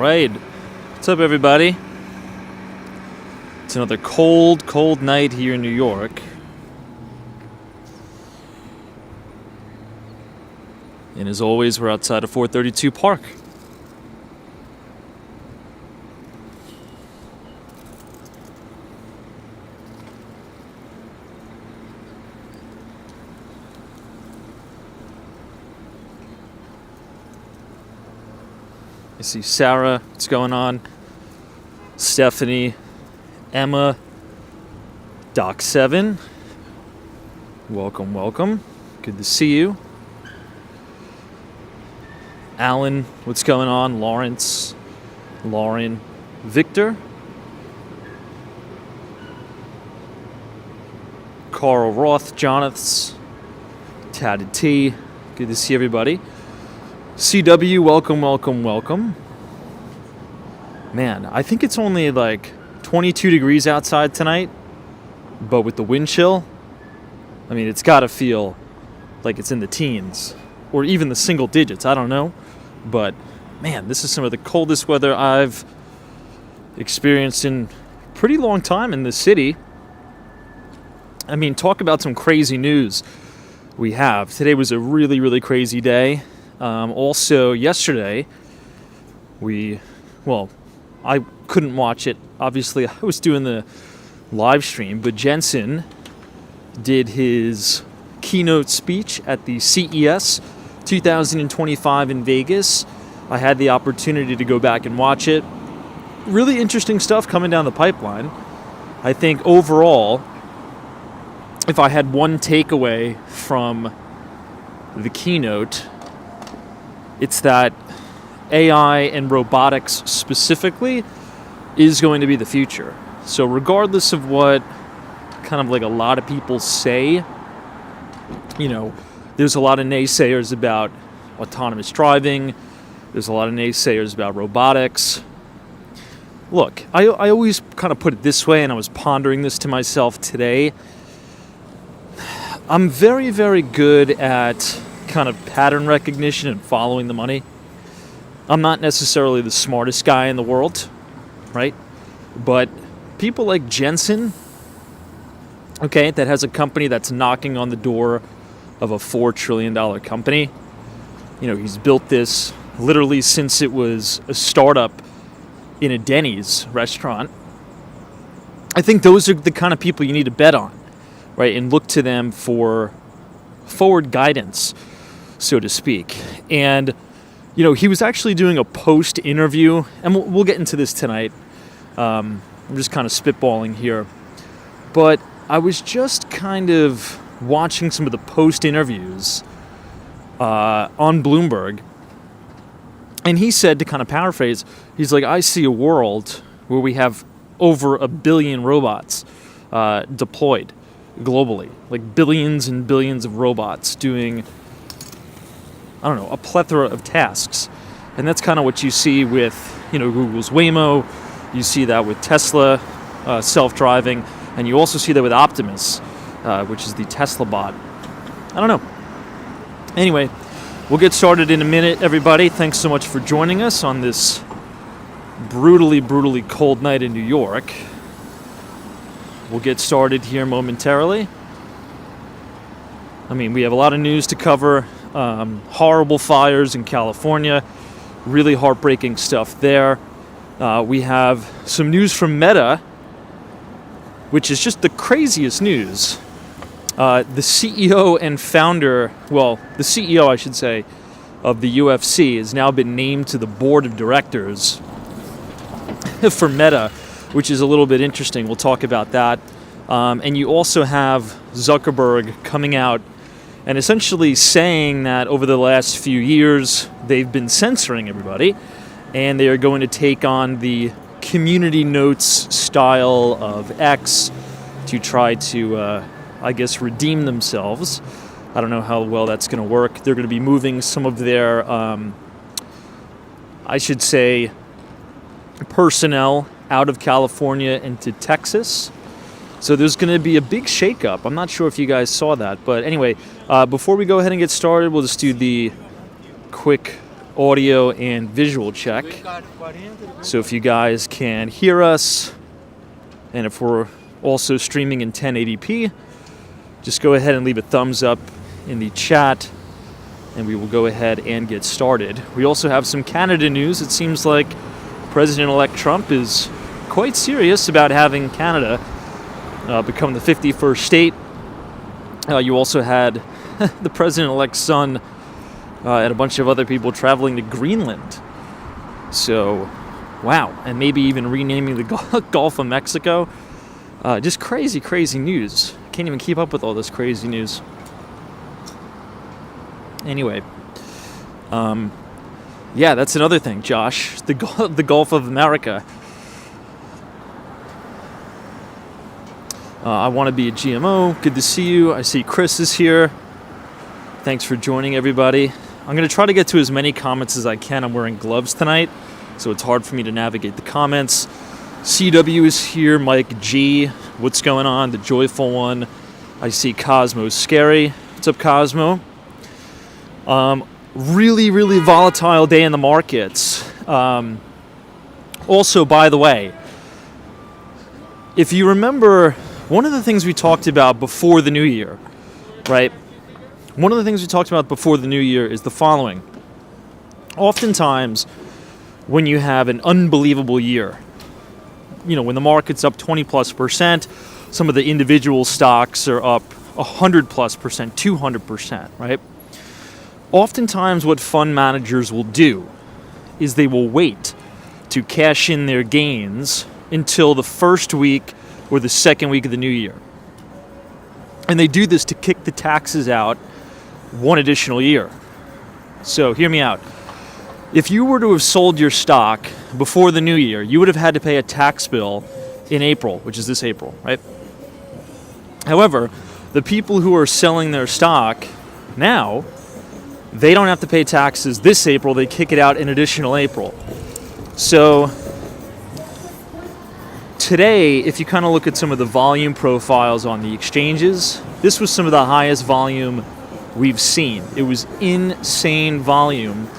right. What's up, everybody? It's another cold night here in New York. And as always, we're outside of 432 Park. I see Sarah, what's going on? Stephanie, Emma, Doc 7. Welcome. Good to see you. Alan, what's going on? Lawrence, Lauren, Victor, Carl Roth, Jonaths, Tatted T. Good to see everybody. CW, welcome. Man, I think it's only like 22 degrees outside tonight, but with the wind chill, I mean, it's got to feel like it's in the teens or even the single digits. I don't know, but man, this is some of the coldest weather I've experienced in a pretty long time in this city. I mean, talk about some crazy news we have. Today was a really crazy day. Also, yesterday, I couldn't watch it. Obviously, I was doing the live stream, but Jensen did his keynote speech at the CES 2025 in Vegas. I had the opportunity to go back and watch it. Really interesting stuff coming down the pipeline. I think overall, if I had one takeaway from the keynote, it's that AI and robotics specifically is going to be the future. So regardless of what kind of like a lot of people say, you know, there's a lot of naysayers about autonomous driving. There's a lot of naysayers about robotics. Look, I always kind of put it this way, and I was pondering this to myself today. I'm very good at kind of pattern recognition and following the money. I'm not necessarily the smartest guy in the world, right? But people like Jensen, okay, that has a company that's knocking on the door of a $4 trillion company. You know, he's built this literally since it was a startup in a Denny's restaurant. I think those are the kind of people you need to bet on, right? And look to them for forward guidance, so to speak. And, you know, he was actually doing a post-interview, and we'll get into this tonight. I'm just kind of spitballing here. But I was just kind of watching some of the post-interviews on Bloomberg, and he said, to kind of paraphrase, he's like, I see a world where we have over 1 billion robots deployed globally, like billions and billions of robots doing, I don't know, a plethora of tasks. And that's kind of what you see with, you know, Google's Waymo. You see that with Tesla self-driving, and you also see that with Optimus, which is the Tesla bot. I don't know. Anyway, we'll get started in a minute, everybody. Thanks so much for joining us on this brutally cold night in New York. We'll get started here momentarily. I mean, we have a lot of news to cover. Horrible fires in California. Really heartbreaking stuff there. We have some news from Meta, which is just the craziest news. The CEO and founder, the CEO, I should say, of the UFC has now been named to the board of directors for Meta, which is a little bit interesting. We'll talk about that. And you also have Zuckerberg coming out and essentially saying that over the last few years, they've been censoring everybody, and they are going to take on the community notes style of X to try to, redeem themselves. I don't know how well that's going to work. They're going to be moving some of their, personnel out of California into Texas. So there's going to be a big shakeup. I'm not sure if you guys saw that. But anyway, before we go ahead and get started, we'll just do the quick audio and visual check. So if you guys can hear us, and if we're also streaming in 1080p, just go ahead and leave a thumbs up in the chat, and we will go ahead and get started. We also have some Canada news. It seems like President-elect Trump is quite serious about having Canada become the 51st state. You also had the President-elect's son and a bunch of other people traveling to Greenland. So, wow. And maybe even renaming the Gulf of Mexico. Just crazy, crazy news. Can't even keep up with all this crazy news. Anyway, yeah, that's another thing, Josh. The Gulf of America. I want to be a GMO. Good to see you. I see Chris is here. Thanks for joining, everybody. I'm going to try to get to as many comments as I can. I'm wearing gloves tonight, so it's hard for me to navigate the comments. CW is here. Mike G. What's going on? The joyful one. I see Cosmo Scary. What's up, Cosmo? Really, really volatile day in the markets. Also, by the way, if you remember, one of the things we talked about before the new year, right? One of the things we talked about before the new year is the following. Oftentimes, when you have an unbelievable year, when the market's up 20+%, some of the individual stocks are up 100+%, 200%, right? Oftentimes what fund managers will do is they will wait to cash in their gains until the first week or the second week of the new year. And they do this to kick the taxes out one additional year. So hear me out. If you were to have sold your stock before the new year, you would have had to pay a tax bill in April, which is this April, right? However, the people who are selling their stock now, they don't have to pay taxes this April. They kick it out in additional April. So today, if you kind of look at some of the volume profiles on the exchanges, this was some of the highest volume we've seen. It was insane volume.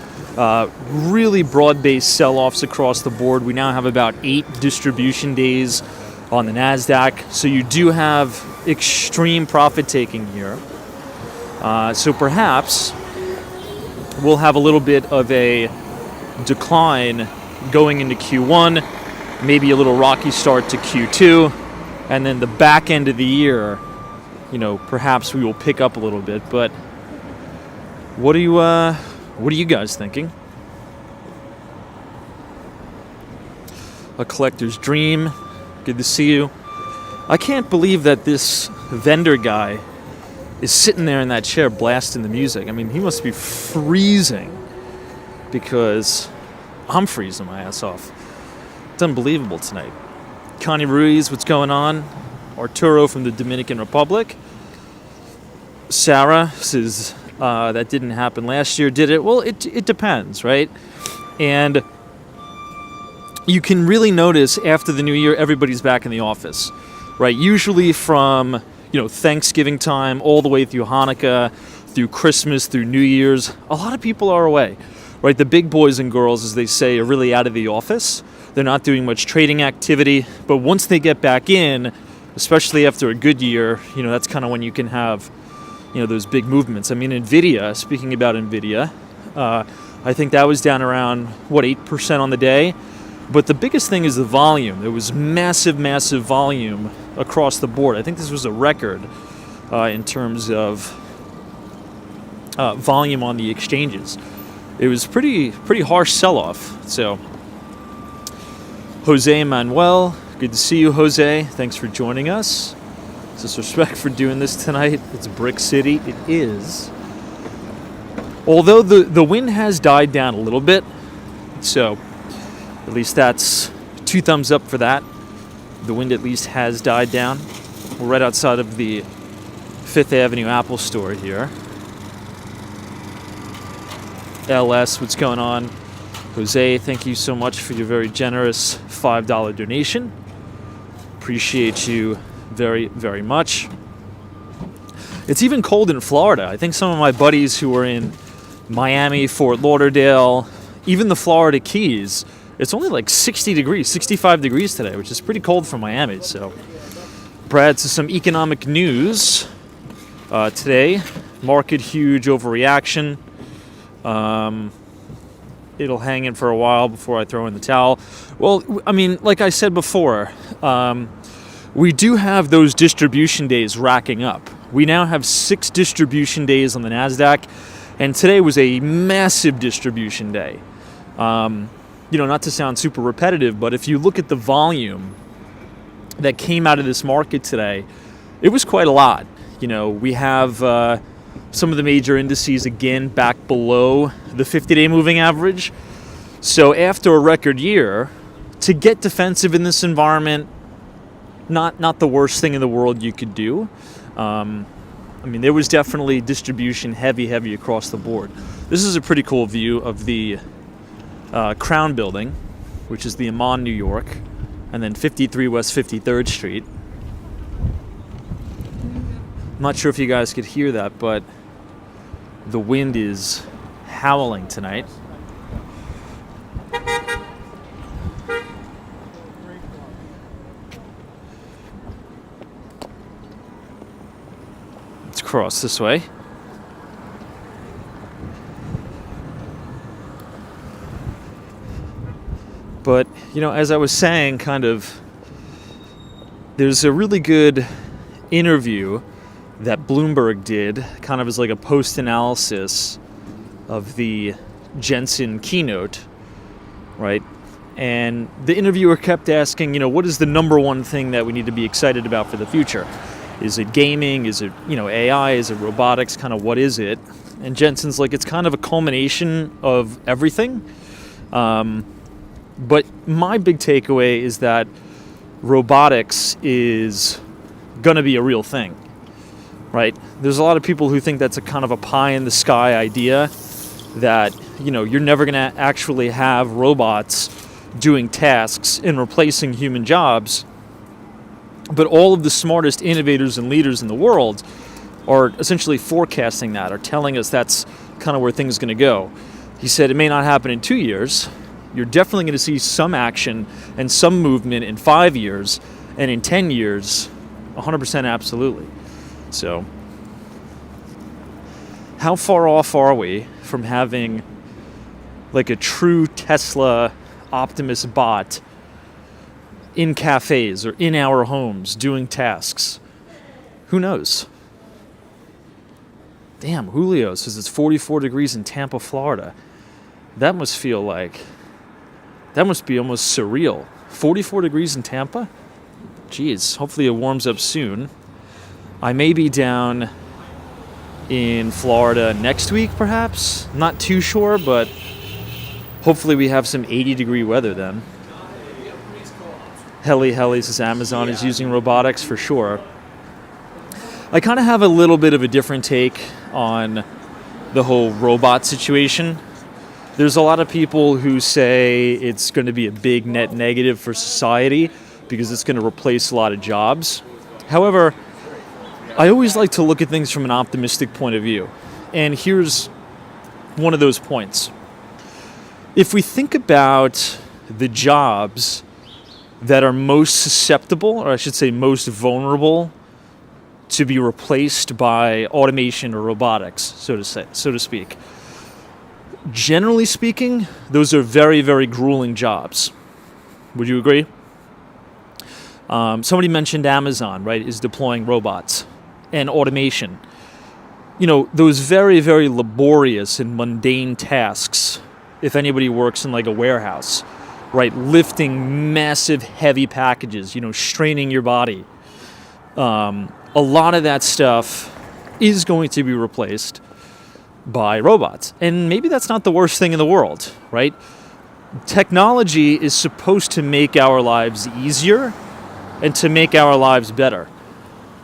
Really broad-based sell-offs across the board. We now have about 8 distribution days on the NASDAQ. So you do have extreme profit-taking here. So perhaps we'll have a little bit of a decline going into Q1, maybe a little rocky start to Q2, and then the back end of the year, perhaps we will pick up a little bit. But what are you guys thinking? A collector's dream. Good to see you. I can't believe that this vendor guy is sitting there in that chair blasting the music. I mean, he must be freezing because I'm freezing my ass off. It's unbelievable tonight. Connie Ruiz, what's going on? Arturo from the Dominican Republic. Sarah says that didn't happen last year, did it? Well, it depends, right? And you can really notice after the new year, everybody's back in the office, right? Usually from Thanksgiving time all the way through Hanukkah, through Christmas, through New Year's, a lot of people are away, right? The big boys and girls, as they say, are really out of the office. They're not doing much trading activity, but once they get back in, especially after a good year, that's kind of when you can have, those big movements. I mean, NVIDIA, speaking about NVIDIA, I think that was down around, 8% on the day. But the biggest thing is the volume. There was massive, massive volume across the board. I think this was a record in terms of volume on the exchanges. It was pretty harsh sell-off. So, Jose Manuel, good to see you, Jose. Thanks for joining us. Disrespect for doing this tonight. It's Brick City. It is. Although the wind has died down a little bit, so at least that's 2 thumbs up for that. The wind at least has died down. We're right outside of the 5th Avenue Apple store here. LS, what's going on? Jose, thank you so much for your very generous $5 donation. Appreciate you very, very much. It's even cold in Florida. I think some of my buddies who are in Miami, Fort Lauderdale, even the Florida Keys. It's only like 60 degrees, 65 degrees today, which is pretty cold for Miami. So, Brad, to some economic news today. Market huge overreaction. It'll hang in for a while before I throw in the towel. Well, I mean, like I said before, we do have those distribution days racking up. We now have 6 distribution days on the NASDAQ, and today was a massive distribution day. Not to sound super repetitive, but if you look at the volume that came out of this market today, it was quite a lot. We have some of the major indices again back below the 50-day moving average. So after a record year, to get defensive in this environment, not the worst thing in the world you could do. There was definitely distribution heavy across the board. This is a pretty cool view of the Crown Building, which is the Amman, New York, and then 53 West 53rd Street. I'm not sure if you guys could hear that, but the wind is howling tonight. Let's cross this way. But, as I was saying, there's a really good interview that Bloomberg did, kind of as like a post-analysis of the Jensen keynote, right? And the interviewer kept asking, what is the number one thing that we need to be excited about for the future? Is it gaming? Is it, AI? Is it robotics? Kind of what is it? And Jensen's like, it's kind of a culmination of everything. But my big takeaway is that robotics is going to be a real thing. Right? There's a lot of people who think that's a kind of a pie-in-the-sky idea that, you're never going to actually have robots doing tasks and replacing human jobs. But all of the smartest innovators and leaders in the world are essentially forecasting that, or telling us that's kind of where things are going to go. He said it may not happen in 2 years. You're definitely going to see some action and some movement in 5 years, and in 10 years, 100% absolutely. So, how far off are we from having like a true Tesla Optimus bot in cafes or in our homes doing tasks? Who knows? Damn, Julio says it's 44 degrees in Tampa, Florida. That must be almost surreal. 44 degrees in Tampa? Jeez, hopefully it warms up soon. I may be down in Florida next week, perhaps. Not too sure, but hopefully we have some 80-degree weather then. Heli says Amazon is using robotics for sure. I kind of have a little bit of a different take on the whole robot situation. There's a lot of people who say it's going to be a big net negative for society because it's going to replace a lot of jobs. However, I always like to look at things from an optimistic point of view. And here's one of those points. If we think about the jobs that are most susceptible, or I should say most vulnerable, to be replaced by automation or robotics, so to speak. Generally speaking, those are very, very grueling jobs. Would you agree? Somebody mentioned Amazon, right, is deploying robots and automation. Those very, very laborious and mundane tasks, if anybody works in like a warehouse, right, lifting massive, heavy packages, straining your body. A lot of that stuff is going to be replaced by robots. And maybe that's not the worst thing in the world, right? Technology is supposed to make our lives easier and to make our lives better,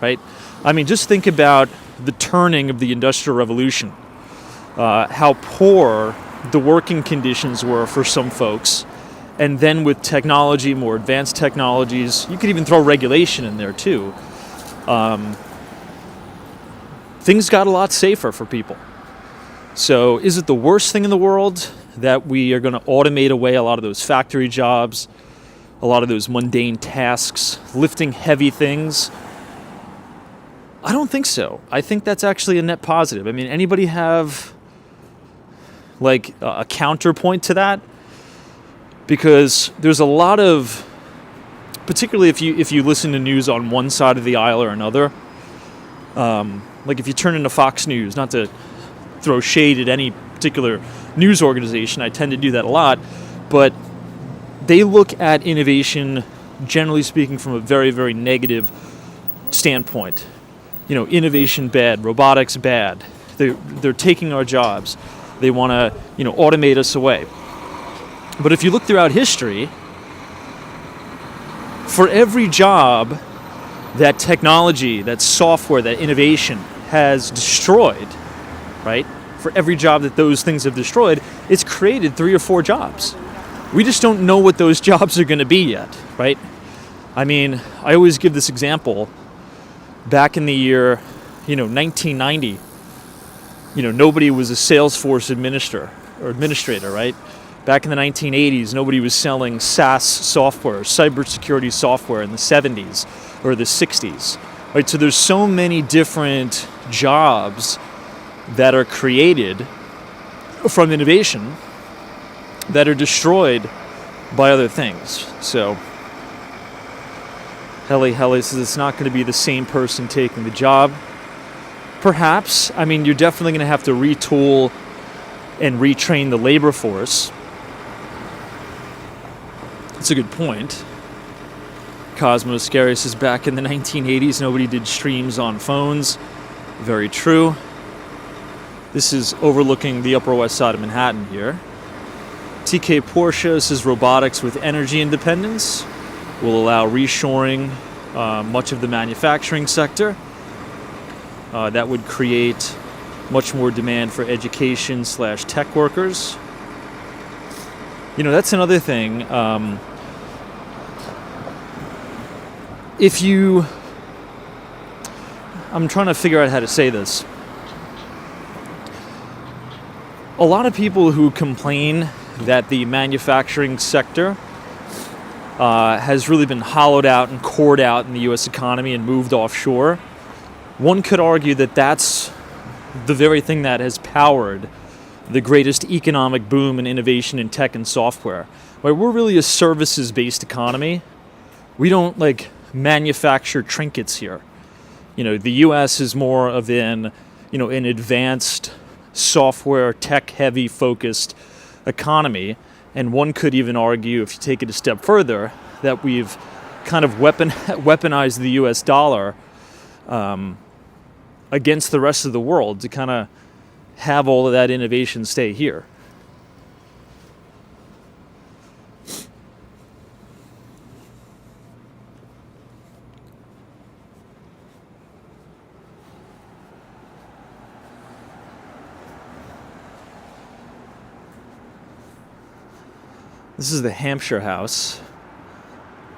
right? Just think about the turning of the Industrial Revolution, how poor the working conditions were for some folks. And then with technology, more advanced technologies, you could even throw regulation in there too. Things got a lot safer for people. So is it the worst thing in the world that we are going to automate away a lot of those factory jobs, a lot of those mundane tasks, lifting heavy things? I don't think so. I think that's actually a net positive. I mean, anybody have like a counterpoint to that? Because there's a lot of, particularly if you listen to news on one side of the aisle or another, like if you turn into Fox News, not to throw shade at any particular news organization, I tend to do that a lot, but they look at innovation, generally speaking, from a very, very negative standpoint. You know, innovation bad, robotics bad. They're taking our jobs. They want to, automate us away. But if you look throughout history, for every job that technology, that software, that innovation has destroyed, right? For every job that those things have destroyed, it's created 3 or 4 jobs. We just don't know what those jobs are going to be yet, right? I mean, I always give this example. Back in the year, 1990, nobody was a Salesforce administrator, right? Back in the 1980s, nobody was selling SaaS software, cybersecurity software in the 70s or the 60s, right? So there's so many different jobs that are created from innovation that are destroyed by other things. So Helle says it's not going to be the same person taking the job. Perhaps. I mean, you're definitely going to have to retool and retrain the labor force. That's a good point. Cosmo Scary says back in the 1980s, nobody did streams on phones. Very true. This is overlooking the Upper West Side of Manhattan here. TK Porsche says robotics with energy independence will allow reshoring much of the manufacturing sector. That would create much more demand for education/tech workers. That's another thing. I'm trying to figure out how to say this. A lot of people who complain that the manufacturing sector has really been hollowed out and cored out in the U.S. economy and moved offshore. One could argue that that's the very thing that has powered the greatest economic boom and innovation in tech and software. Right? We're really a services-based economy. We don't manufacture trinkets here. The U.S. is more of an advanced software, tech-heavy focused economy. And one could even argue, if you take it a step further, that we've kind of weaponized the U.S. dollar against the rest of the world to kind of have all of that innovation stay here. This is the Hampshire House,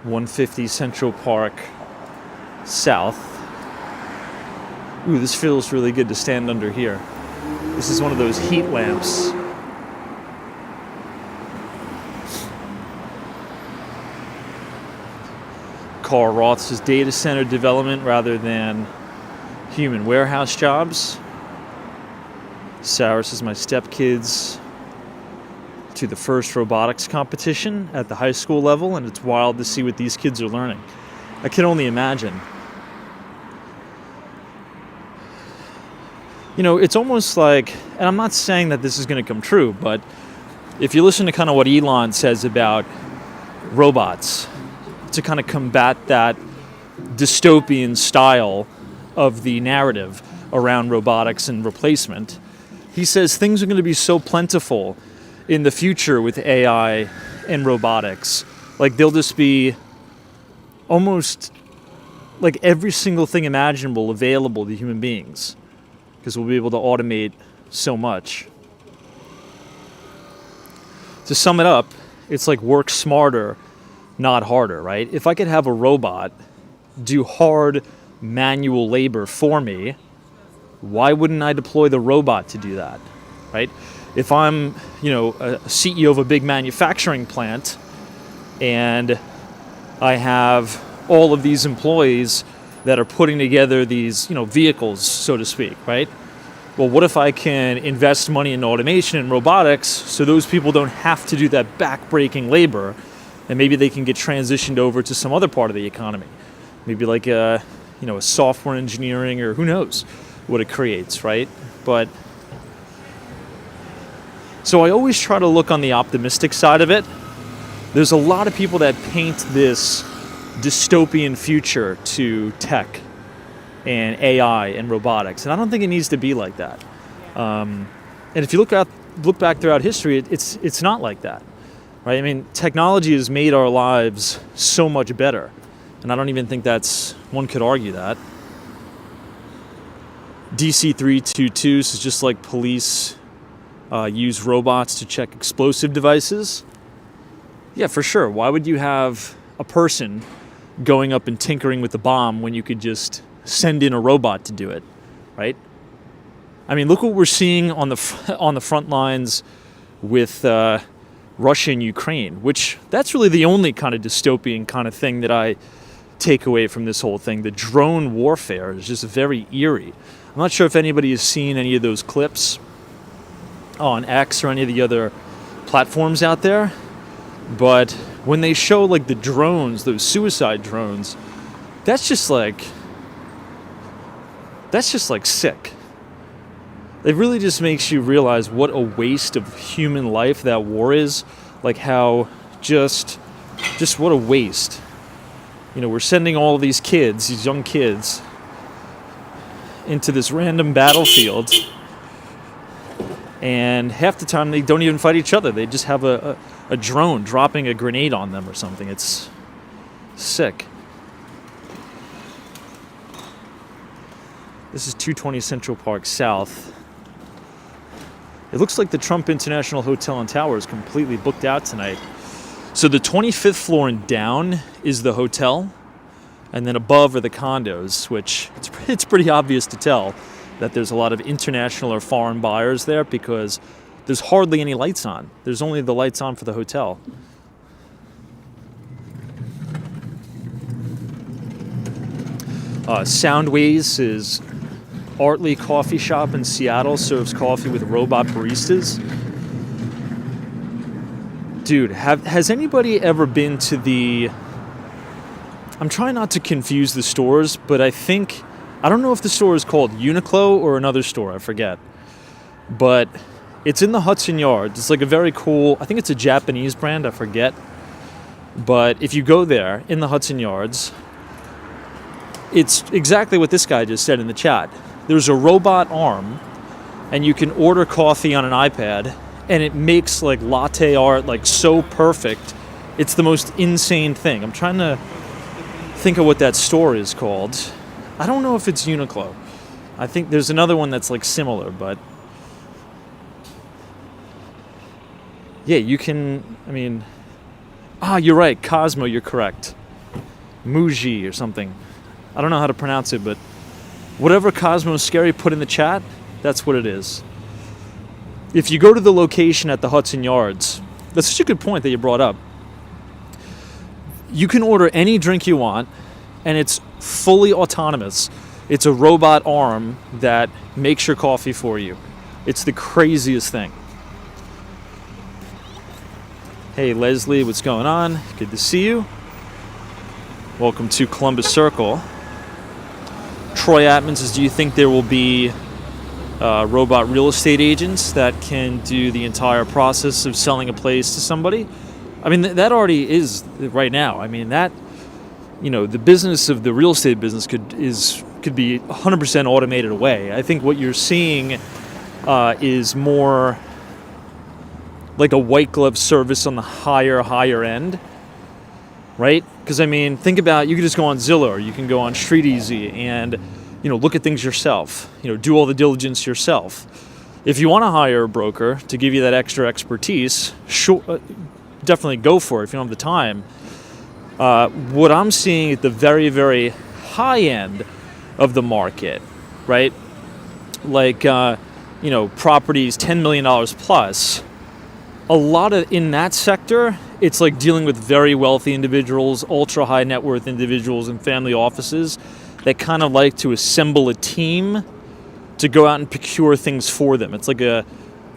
150 Central Park South. Ooh, this feels really good to stand under here. This is one of those heat lamps. Carl Roth says data center development rather than human warehouse jobs. Sarah says my stepkids to the first robotics competition at the high school level, and it's wild to see what these kids are learning. I can only imagine. It's almost like, and I'm not saying that this is going to come true, but if you listen to kind of what Elon says about robots, to kind of combat that dystopian style of the narrative around robotics and replacement, he says things are going to be so plentiful in the future with AI and robotics. They'll just be almost like every single thing imaginable available to human beings, because we'll be able to automate so much. To sum it up, it's like work smarter, not harder, right? If I could have a robot do hard manual labor for me, why wouldn't I deploy the robot to do that, right? If I'm, a CEO of a big manufacturing plant and I have all of these employees that are putting together these, vehicles, so to speak, right? Well, what if I can invest money in automation and robotics so those people don't have to do that back-breaking labor, and maybe they can get transitioned over to some other part of the economy? Maybe like a software engineering, or who knows what it creates, right? But so I always try to look on the optimistic side of it. There's a lot of people that paint this dystopian future to tech and AI and robotics, and I don't think it needs to be like that. And if you look back throughout history, it's not like that, right? I mean, technology has made our lives so much better, and I don't even think one could argue that. DC 322 is just like police use robots to check explosive devices. Yeah, for sure. Why would you have a person going up and tinkering with the bomb when you could just send in a robot to do it, right? I mean, look what we're seeing on the front lines with Russia and Ukraine, which that's really the only kind of dystopian kind of thing that I take away from this whole thing. The drone warfare is just very eerie. I'm not sure if anybody has seen any of those clips on X or any of the other platforms out there, but when they show like the drones, those suicide drones, that's just like sick. It really just makes you realize what a waste of human life that war is. Like how just what a waste. We're sending all these kids, these young kids, into this random battlefield, and half the time they don't even fight each other. They just have a drone dropping a grenade on them or something. It's sick. This is 220 Central Park South. It looks like the Trump International Hotel and Tower is completely booked out tonight. So the 25th floor and down is the hotel, and then above are the condos, which it's pretty obvious to tell that there's a lot of international or foreign buyers there because there's hardly any lights on. There's only the lights on for the hotel. Soundways is Artley Coffee Shop in Seattle, serves coffee with robot baristas. Dude, has anybody ever been to the... I'm trying not to confuse the stores, but I don't know if the store is called Uniqlo or another store, I forget. But it's in the Hudson Yards. It's like a very cool, I think it's a Japanese brand, I forget. But if you go there in the Hudson Yards, it's exactly what this guy just said in the chat. There's a robot arm, and you can order coffee on an iPad, and it makes like latte art like so perfect. It's the most insane thing. I'm trying to think of what that store is called. I don't know if it's Uniqlo. I think there's another one that's like similar, but yeah, you can, you're right, Cosmo, you're correct. Muji or something. I don't know how to pronounce it, but whatever Cosmo Scary put in the chat, that's what it is. If you go to the location at the Hudson Yards, that's such a good point that you brought up. You can order any drink you want, and it's fully autonomous. It's a robot arm that makes your coffee for you. It's the craziest thing. Hey, Leslie, what's going on? Good to see you. Welcome to Columbus Circle. Troy Atman says, do you think there will be robot real estate agents that can do the entire process of selling a place to somebody? That already is right now. The business of the real estate business could be 100% automated away. I think what you're seeing is more like a white glove service on the higher end, right? Because think about, you can just go on Zillow, or you can go on StreetEasy and look at things yourself. Do all the diligence yourself. If you want to hire a broker to give you that extra expertise, sure, definitely go for it if you don't have the time. What I'm seeing at the very, very high end of the market, right? Like, properties $10 million plus, a lot of in that sector, it's like dealing with very wealthy individuals, ultra high net worth individuals and family offices that kind of like to assemble a team to go out and procure things for them. It's like a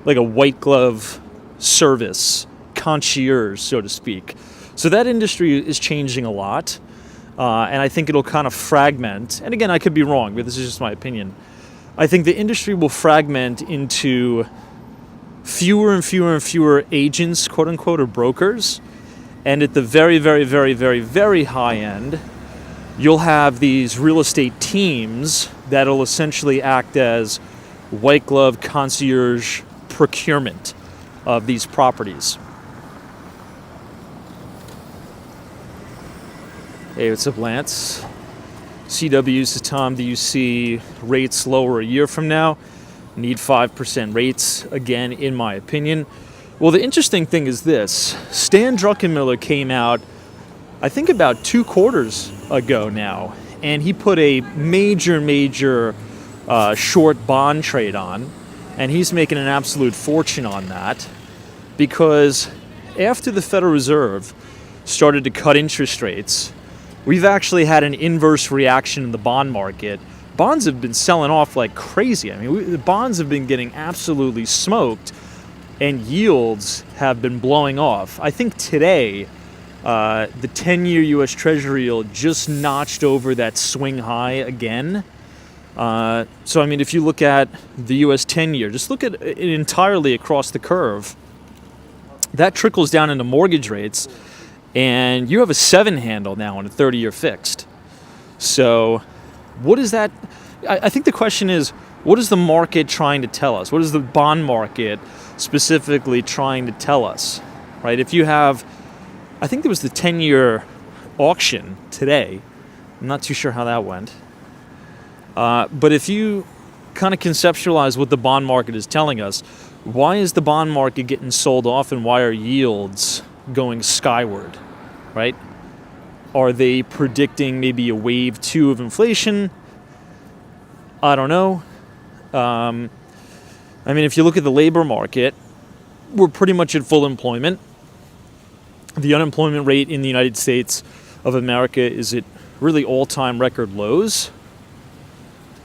white glove service, concierge, so to speak. So that industry is changing a lot, and I think it'll kind of fragment. And again, I could be wrong, but this is just my opinion. I think the industry will fragment into fewer and fewer and fewer agents, quote unquote, or brokers. And at the very, very, very, very, very high end, you'll have these real estate teams that'll essentially act as white glove concierge procurement of these properties. Hey, what's up, Lance? CW says, Tom, do you see rates lower a year from now? Need 5% rates, again, in my opinion. Well, the interesting thing is this. Stan Druckenmiller came out, I think about 2 quarters ago now, and he put a major short bond trade on, and he's making an absolute fortune on that because after the Federal Reserve started to cut interest rates, we've actually had an inverse reaction in the bond market. Bonds have been selling off like crazy. I mean, the bonds have been getting absolutely smoked, and yields have been blowing off. I think today, the 10-year U.S. Treasury yield just notched over that swing high again. So, I mean, if you look at the U.S. 10-year, just look at it entirely across the curve. That trickles down into mortgage rates, and you have a 7 handle now on a 30-year fixed. So what is that? I think the question is, what is the market trying to tell us? What is the bond market specifically trying to tell us, right? If you have, I think there was the 10-year auction today. I'm not too sure how that went. But if you kind of conceptualize what the bond market is telling us, why is the bond market getting sold off and why are yields going skyward, right? Are they predicting maybe a wave 2 of inflation? I don't know. I mean, if you look at the labor market, we're pretty much at full employment. The unemployment rate in the United States of America is at really all-time record lows.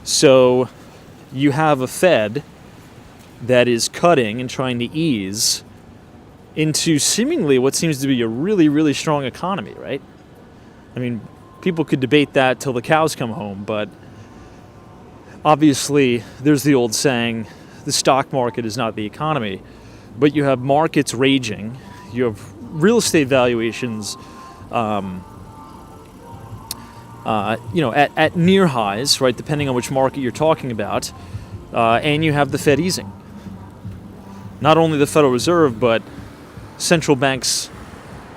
So you have a Fed that is cutting and trying to ease into seemingly what seems to be a really, really strong economy, right? I mean, people could debate that till the cows come home, but obviously there's the old saying, the stock market is not the economy, but you have markets raging, you have real estate valuations at near highs, right, depending on which market you're talking about, and you have the Fed easing. Not only the Federal Reserve, but central banks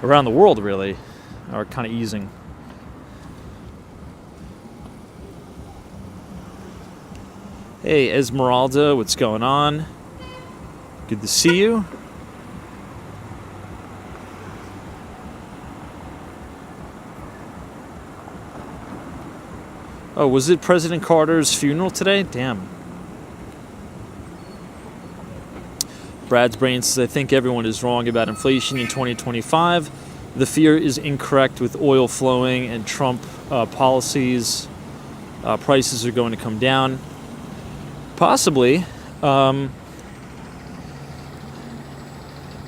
around the world really are kind of easing. Hey, Esmeralda, what's going on? Good to see you. Oh, was it President Carter's funeral today? Damn. Brad's Brain says, I think everyone is wrong about inflation in 2025. The fear is incorrect with oil flowing and Trump policies. Prices are going to come down. Possibly.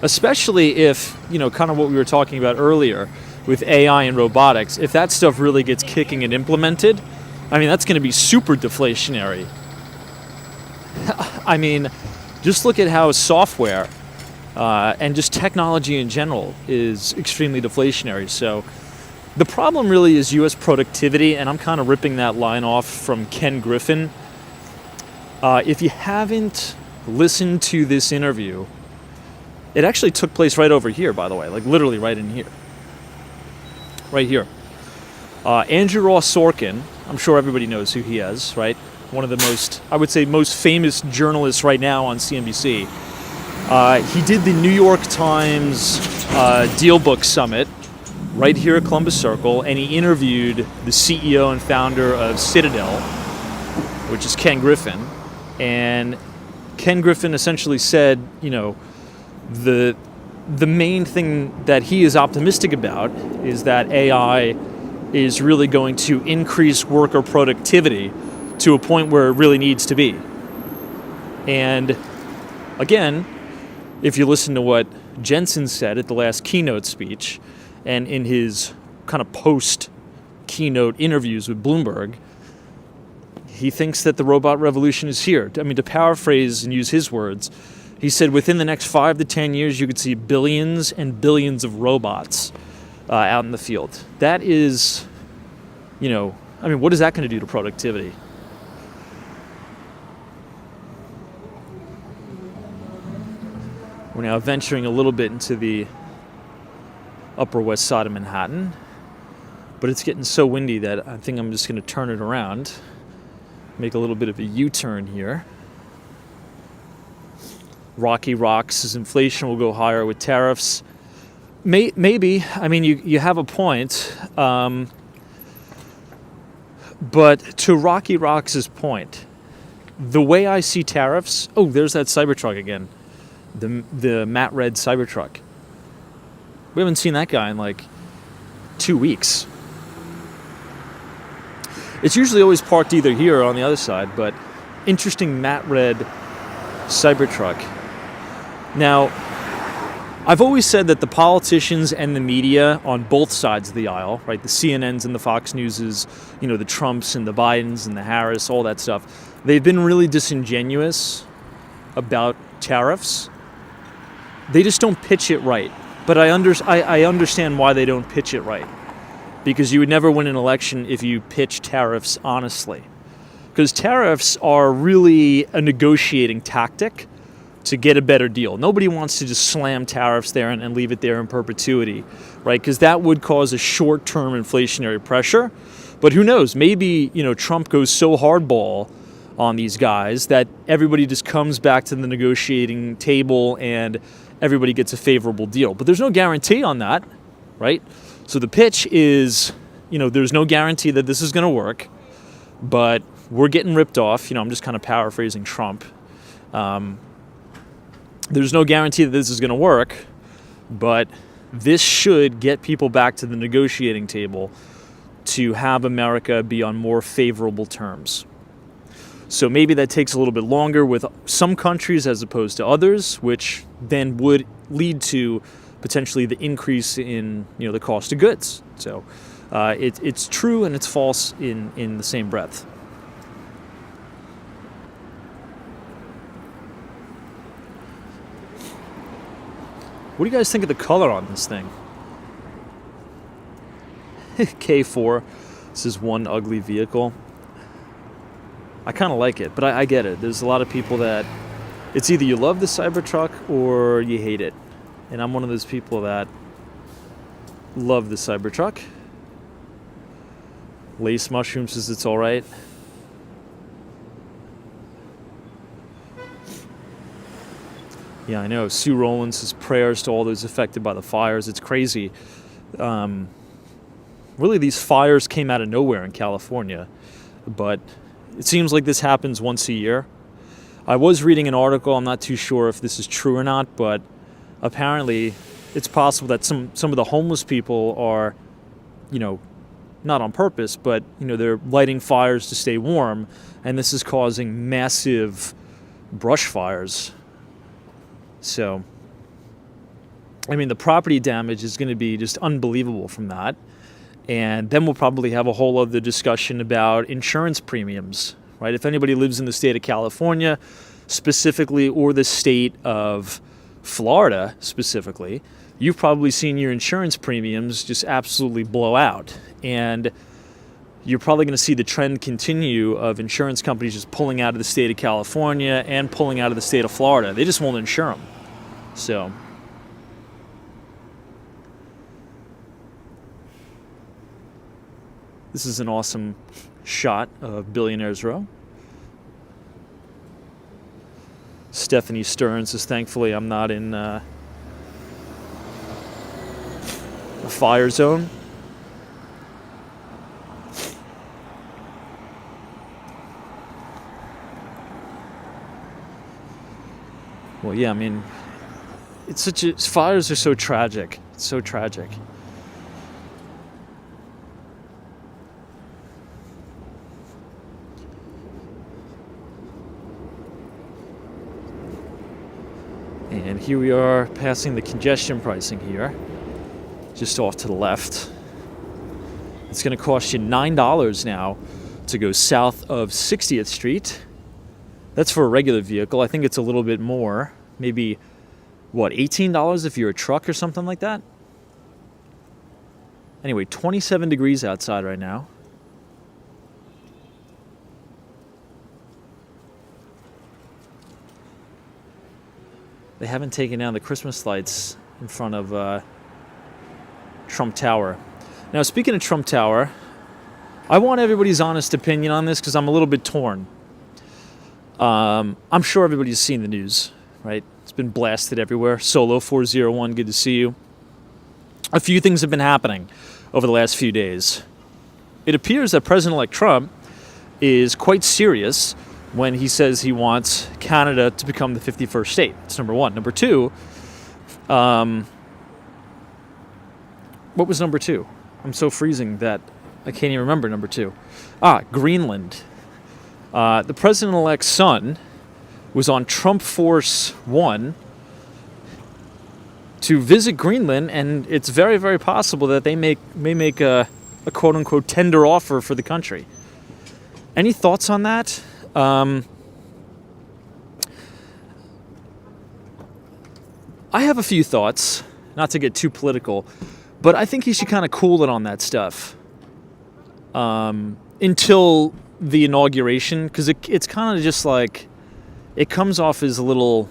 Especially if, kind of what we were talking about earlier with AI and robotics, if that stuff really gets kicking and implemented, I mean, that's going to be super deflationary. I mean, just look at how software and just technology in general is extremely deflationary. So the problem really is U.S. productivity, and I'm kind of ripping that line off from Ken Griffin. If you haven't listened to this interview, it actually took place right over here, by the way, like literally right in here. Right here. Andrew Ross Sorkin, I'm sure everybody knows who he is, right? One of the most, I would say, most famous journalists right now on CNBC. He did the New York Times Deal Book Summit right here at Columbus Circle, and he interviewed the CEO and founder of Citadel, which is Ken Griffin. And Ken Griffin essentially said, the main thing that he is optimistic about is that AI is really going to increase worker productivity to a point where it really needs to be. And again, if you listen to what Jensen said at the last keynote speech and in his kind of post-keynote interviews with Bloomberg, he thinks that the robot revolution is here. I mean, to paraphrase and use his words, he said within the next 5 to 10 years, you could see billions and billions of robots out in the field. That is, what is that going to do to productivity? We're now venturing a little bit into the Upper West Side of Manhattan, but it's getting so windy that I think I'm just going to turn it around, make a little bit of a U-turn here. Rocky Rock says inflation will go higher with tariffs. Maybe. I mean, you have a point. But to Rocky Rock's point, the way I see tariffs... Oh, there's that Cybertruck again. The matte red Cybertruck. We haven't seen that guy in like 2 weeks. It's usually always parked either here or on the other side, but interesting matte red Cybertruck. Now, I've always said that the politicians and the media on both sides of the aisle, right, the CNNs and the Fox Newses, the Trumps and the Bidens and the Harris, all that stuff, they've been really disingenuous about tariffs. They just don't pitch it right. But I understand why they don't pitch it right. Because you would never win an election if you pitch tariffs honestly. Because tariffs are really a negotiating tactic to get a better deal. Nobody wants to just slam tariffs there and leave it there in perpetuity, right? Because that would cause a short-term inflationary pressure. But who knows? Maybe, Trump goes so hardball on these guys that everybody just comes back to the negotiating table and everybody gets a favorable deal. But there's no guarantee on that, right? So the pitch is, there's no guarantee that this is going to work, but we're getting ripped off. I'm just kind of paraphrasing Trump. There's no guarantee that this is going to work, but this should get people back to the negotiating table to have America be on more favorable terms. So maybe that takes a little bit longer with some countries as opposed to others, which then would lead to potentially the increase in the cost of goods. So it's true and it's false in the same breath. What do you guys think of the color on this thing? K4. This is one ugly vehicle. I kind of like it, but I get it. There's a lot of people that it's either you love the Cybertruck or you hate it. And I'm one of those people that love the Cybertruck. Lace Mushroom says it's all right. Yeah, I know. Sue Rowland says prayers to all those affected by the fires. It's crazy. Really, these fires came out of nowhere in California, but it seems like this happens once a year. I was reading an article, I'm not too sure if this is true or not, but apparently it's possible that some of the homeless people are, not on purpose, but, they're lighting fires to stay warm, and this is causing massive brush fires. So, the property damage is going to be just unbelievable from that. And then we'll probably have a whole other discussion about insurance premiums, right? If anybody lives in the state of California specifically or the state of Florida specifically, you've probably seen your insurance premiums just absolutely blow out. And you're probably going to see the trend continue of insurance companies just pulling out of the state of California and pulling out of the state of Florida. They just won't insure them. So... this is an awesome shot of Billionaires Row. Stephanie Stearns says, thankfully I'm not in a fire zone. Well, yeah, I mean, fires are so tragic. It's so tragic. And here we are passing the congestion pricing here, just off to the left. It's going to cost you $9 now to go south of 60th Street. That's for a regular vehicle. I think it's a little bit more. Maybe, $18 if you're a truck or something like that? Anyway, 27 degrees outside right now. They haven't taken down the Christmas lights in front of Trump Tower. Now, speaking of Trump Tower, I want everybody's honest opinion on this because I'm a little bit torn. I'm sure everybody's seen the news, right? It's been blasted everywhere. Solo 401, good to see you. A few things have been happening over the last few days. It appears that President-elect Trump is quite serious when he says he wants Canada to become the 51st state. That's number one. Number two, what was number two? I'm so freezing that I can't even remember number two. Greenland. The president-elect's son was on Trump Force 1 to visit Greenland, and it's very, very possible that they may make a quote-unquote tender offer for the country. Any thoughts on that? I have a few thoughts, not to get too political, but I think he should kind of cool it on that stuff until the inauguration, because it's kind of just like, it comes off as a little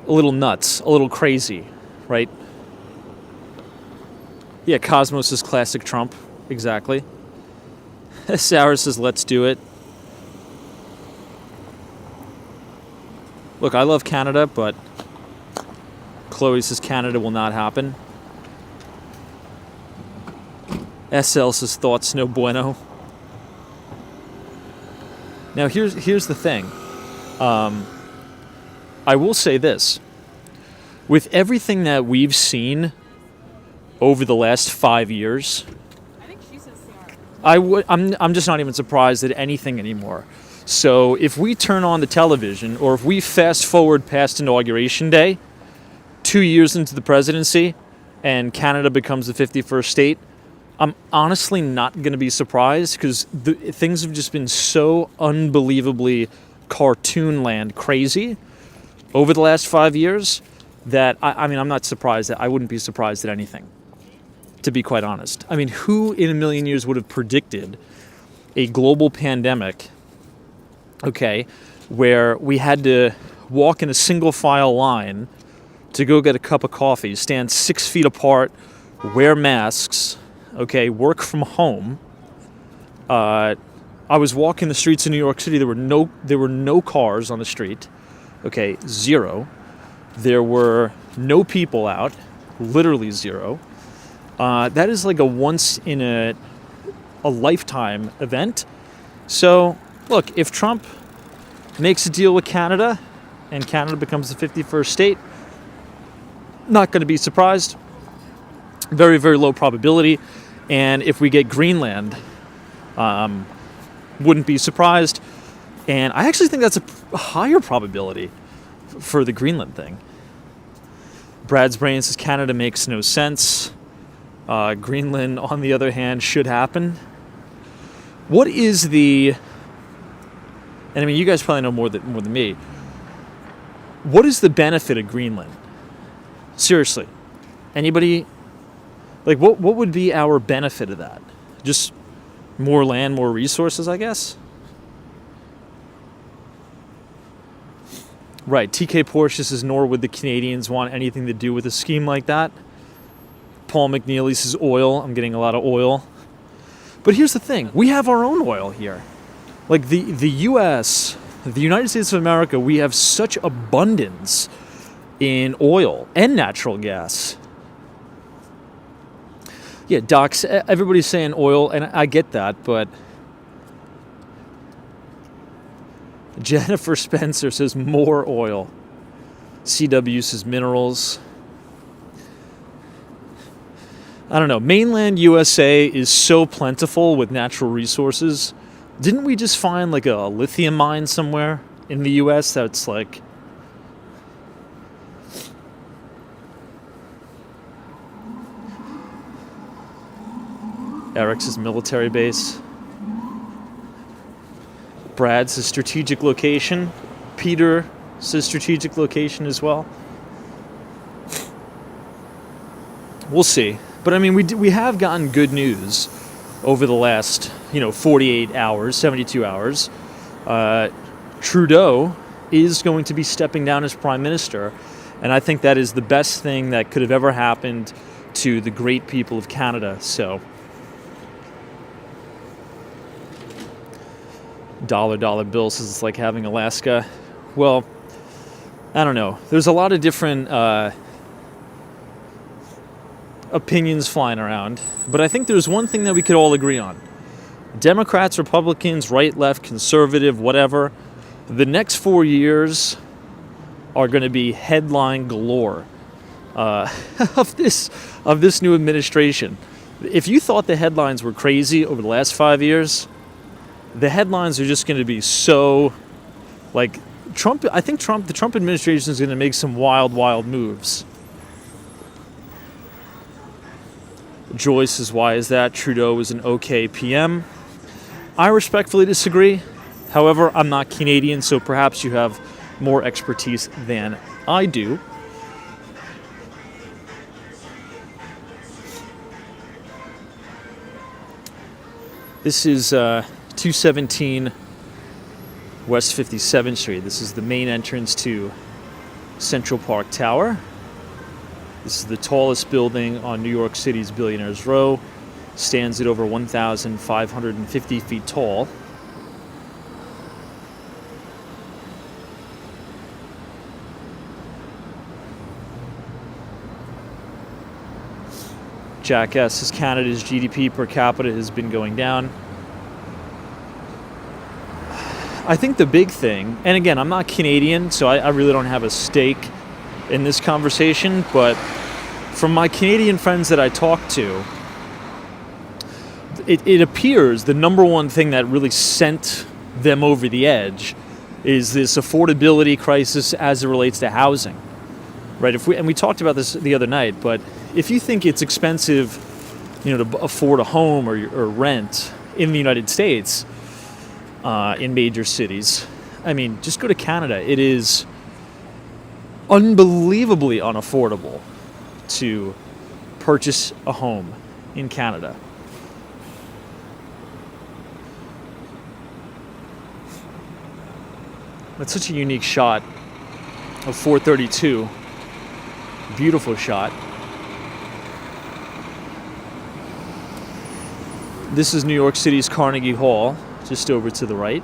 nuts, a little crazy, right? Yeah, Cosmos is classic Trump, exactly. Sarah says, let's do it. Look, I love Canada, but Chloe says Canada will not happen. SL says thoughts no bueno. Now here's the thing. I will say this. With everything that we've seen over the last 5 years, I think she says Sarah. I'm just not even surprised at anything anymore. So if we turn on the television, or if we fast forward past Inauguration Day, 2 years into the presidency, and Canada becomes the 51st state, I'm honestly not going to be surprised, because things have just been so unbelievably cartoon land crazy over the last 5 years that, I mean, I'm not surprised. I wouldn't be surprised at anything, to be quite honest. I mean, who in a million years would have predicted a global pandemic, okay, where we had to walk in a single file line to go get a cup of coffee, stand 6 feet apart, wear masks, okay, work from home. I was walking the streets of New York City. There were no cars on the street, okay, zero. There were no people out, literally zero. That is like a once in a lifetime event. So, look, if Trump makes a deal with Canada and Canada becomes the 51st state, not going to be surprised. Very, very low probability. And if we get Greenland, wouldn't be surprised. And I actually think that's a higher probability for the Greenland thing. Brad's brain says Canada makes no sense. Greenland, on the other hand, should happen. What is the... And I mean, you guys probably know more than me. What is the benefit of Greenland? Seriously. Anybody? Like, what would be our benefit of that? Just more land, more resources, I guess? Right. TK Porsche says, nor would the Canadians want anything to do with a scheme like that. Paul McNeely says oil. I'm getting a lot of oil. But here's the thing. We have our own oil here. Like the U.S., the United States of America, we have such abundance in oil and natural gas. Yeah, Docs, everybody's saying oil, and I get that, but Jennifer Spencer says more oil. CW uses minerals. I don't know. Mainland USA is so plentiful with natural resources. Didn't we just find like a lithium mine somewhere in the US that's like... Eric's military base. Brad says strategic location. Peter says strategic location as well. We'll see. But I mean, we have gotten good news over the last, 48 hours, 72 hours. Trudeau is going to be stepping down as prime minister. And I think that is the best thing that could have ever happened to the great people of Canada. So, dollar bill says it's like having Alaska. Well, I don't know. There's a lot of different opinions flying around, but I think there's one thing that we could all agree on. Democrats, Republicans, right, left, conservative, whatever. The next 4 years are going to be headline galore of this new administration. If you thought the headlines were crazy over the last 5 years, the headlines are just going to be so, like, Trump. I think the Trump administration is going to make some wild moves. Joyce says, why is that? Trudeau is an okay PM. I respectfully disagree. However, I'm not Canadian, so perhaps you have more expertise than I do. This is 217 West 57th Street. This is the main entrance to Central Park Tower. This is the tallest building on New York City's Billionaires Row. Stands at over 1,550 feet tall. Jack S. says Canada's GDP per capita has been going down. I think the big thing, and again, I'm not Canadian, so I really don't have a stake in this conversation, but from my Canadian friends that I talk to, it appears the number one thing that really sent them over the edge is this affordability crisis as it relates to housing, right? We talked about this the other night, but if you think it's expensive, to afford a home or rent in the United States, in major cities, I mean, just go to Canada. It is unbelievably unaffordable to purchase a home in Canada. That's such a unique shot of 432. Beautiful shot. This is New York City's Carnegie Hall, just over to the right.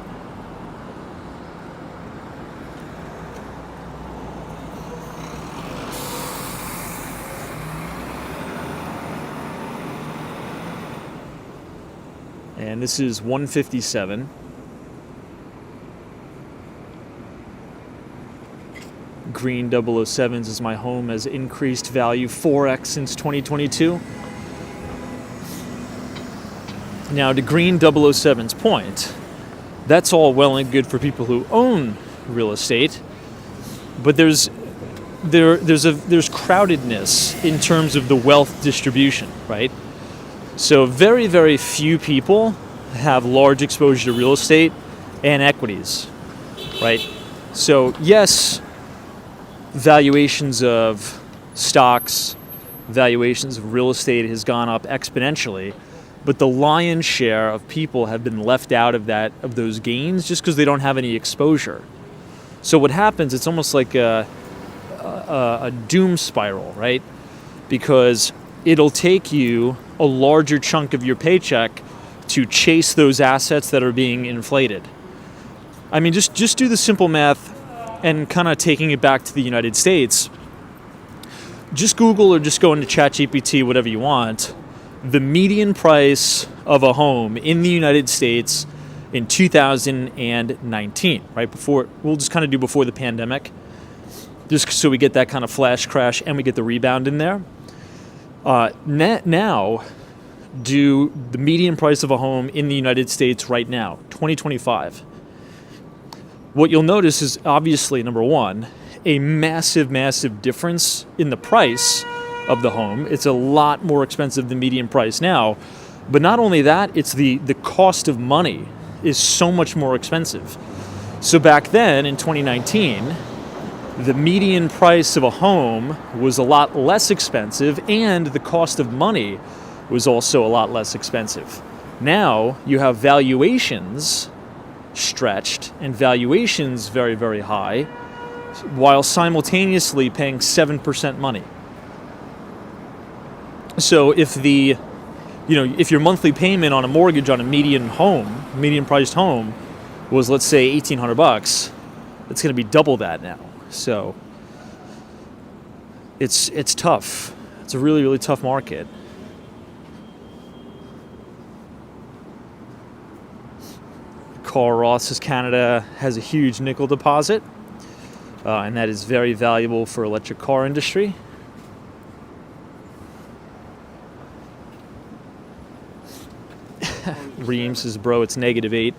And this is 157. Green 007s is my home has increased value 4x since 2022. Now, to Green 007's point, that's all well and good for people who own real estate, but there's crowdedness in terms of the wealth distribution, right? So very, very few people have large exposure to real estate and equities, right? So yes, valuations of stocks, valuations of real estate has gone up exponentially, but the lion's share of people have been left out of those gains just because they don't have any exposure. So what happens, it's almost like a doom spiral, right? Because it'll take you a larger chunk of your paycheck to chase those assets that are being inflated. I mean, just do the simple math and kind of taking it back to the United States. Just Google or just go into ChatGPT, whatever you want, the median price of a home in the United States in 2019, right? We'll just kind of do before the pandemic. just so we get that kind of flash crash and we get the rebound in there. Now, do the median price of a home in the United States right now, 2025. What you'll notice is obviously, number one, a massive, massive difference in the price of the home. It's a lot more expensive than median price now. But not only that, it's the cost of money is so much more expensive. So back then in 2019, the median price of a home was a lot less expensive and the cost of money was also a lot less expensive. Now you have valuations stretched and valuations very, very high while simultaneously paying 7% money. So if your monthly payment on a mortgage on a median priced home was, let's say, $1,800, it's going to be double that now. So it's tough. It's a really, really tough market. Carl Ross's Canada has a huge nickel deposit, and that is very valuable for electric car industry. Reem says, bro, it's -8.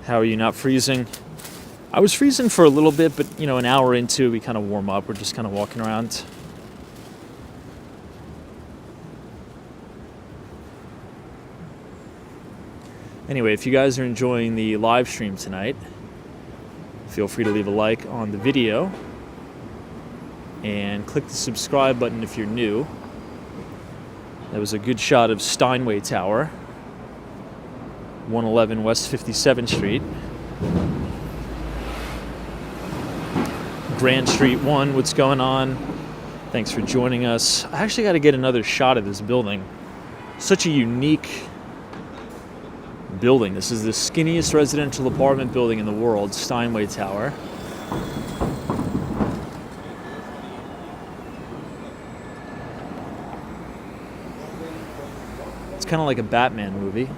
How are you not freezing? I was freezing for a little bit, but an hour into, we kind of warm up. We're just kind of walking around. Anyway, if you guys are enjoying the live stream tonight, feel free to leave a like on the video and click the subscribe button if you're new. That was a good shot of Steinway Tower, 111 West 57th Street. Grand Street 1, what's going on? Thanks for joining us. I actually got to get another shot of this building. Such a unique building. This is the skinniest residential apartment building in the world, Steinway Tower. It's kind of like a Batman movie.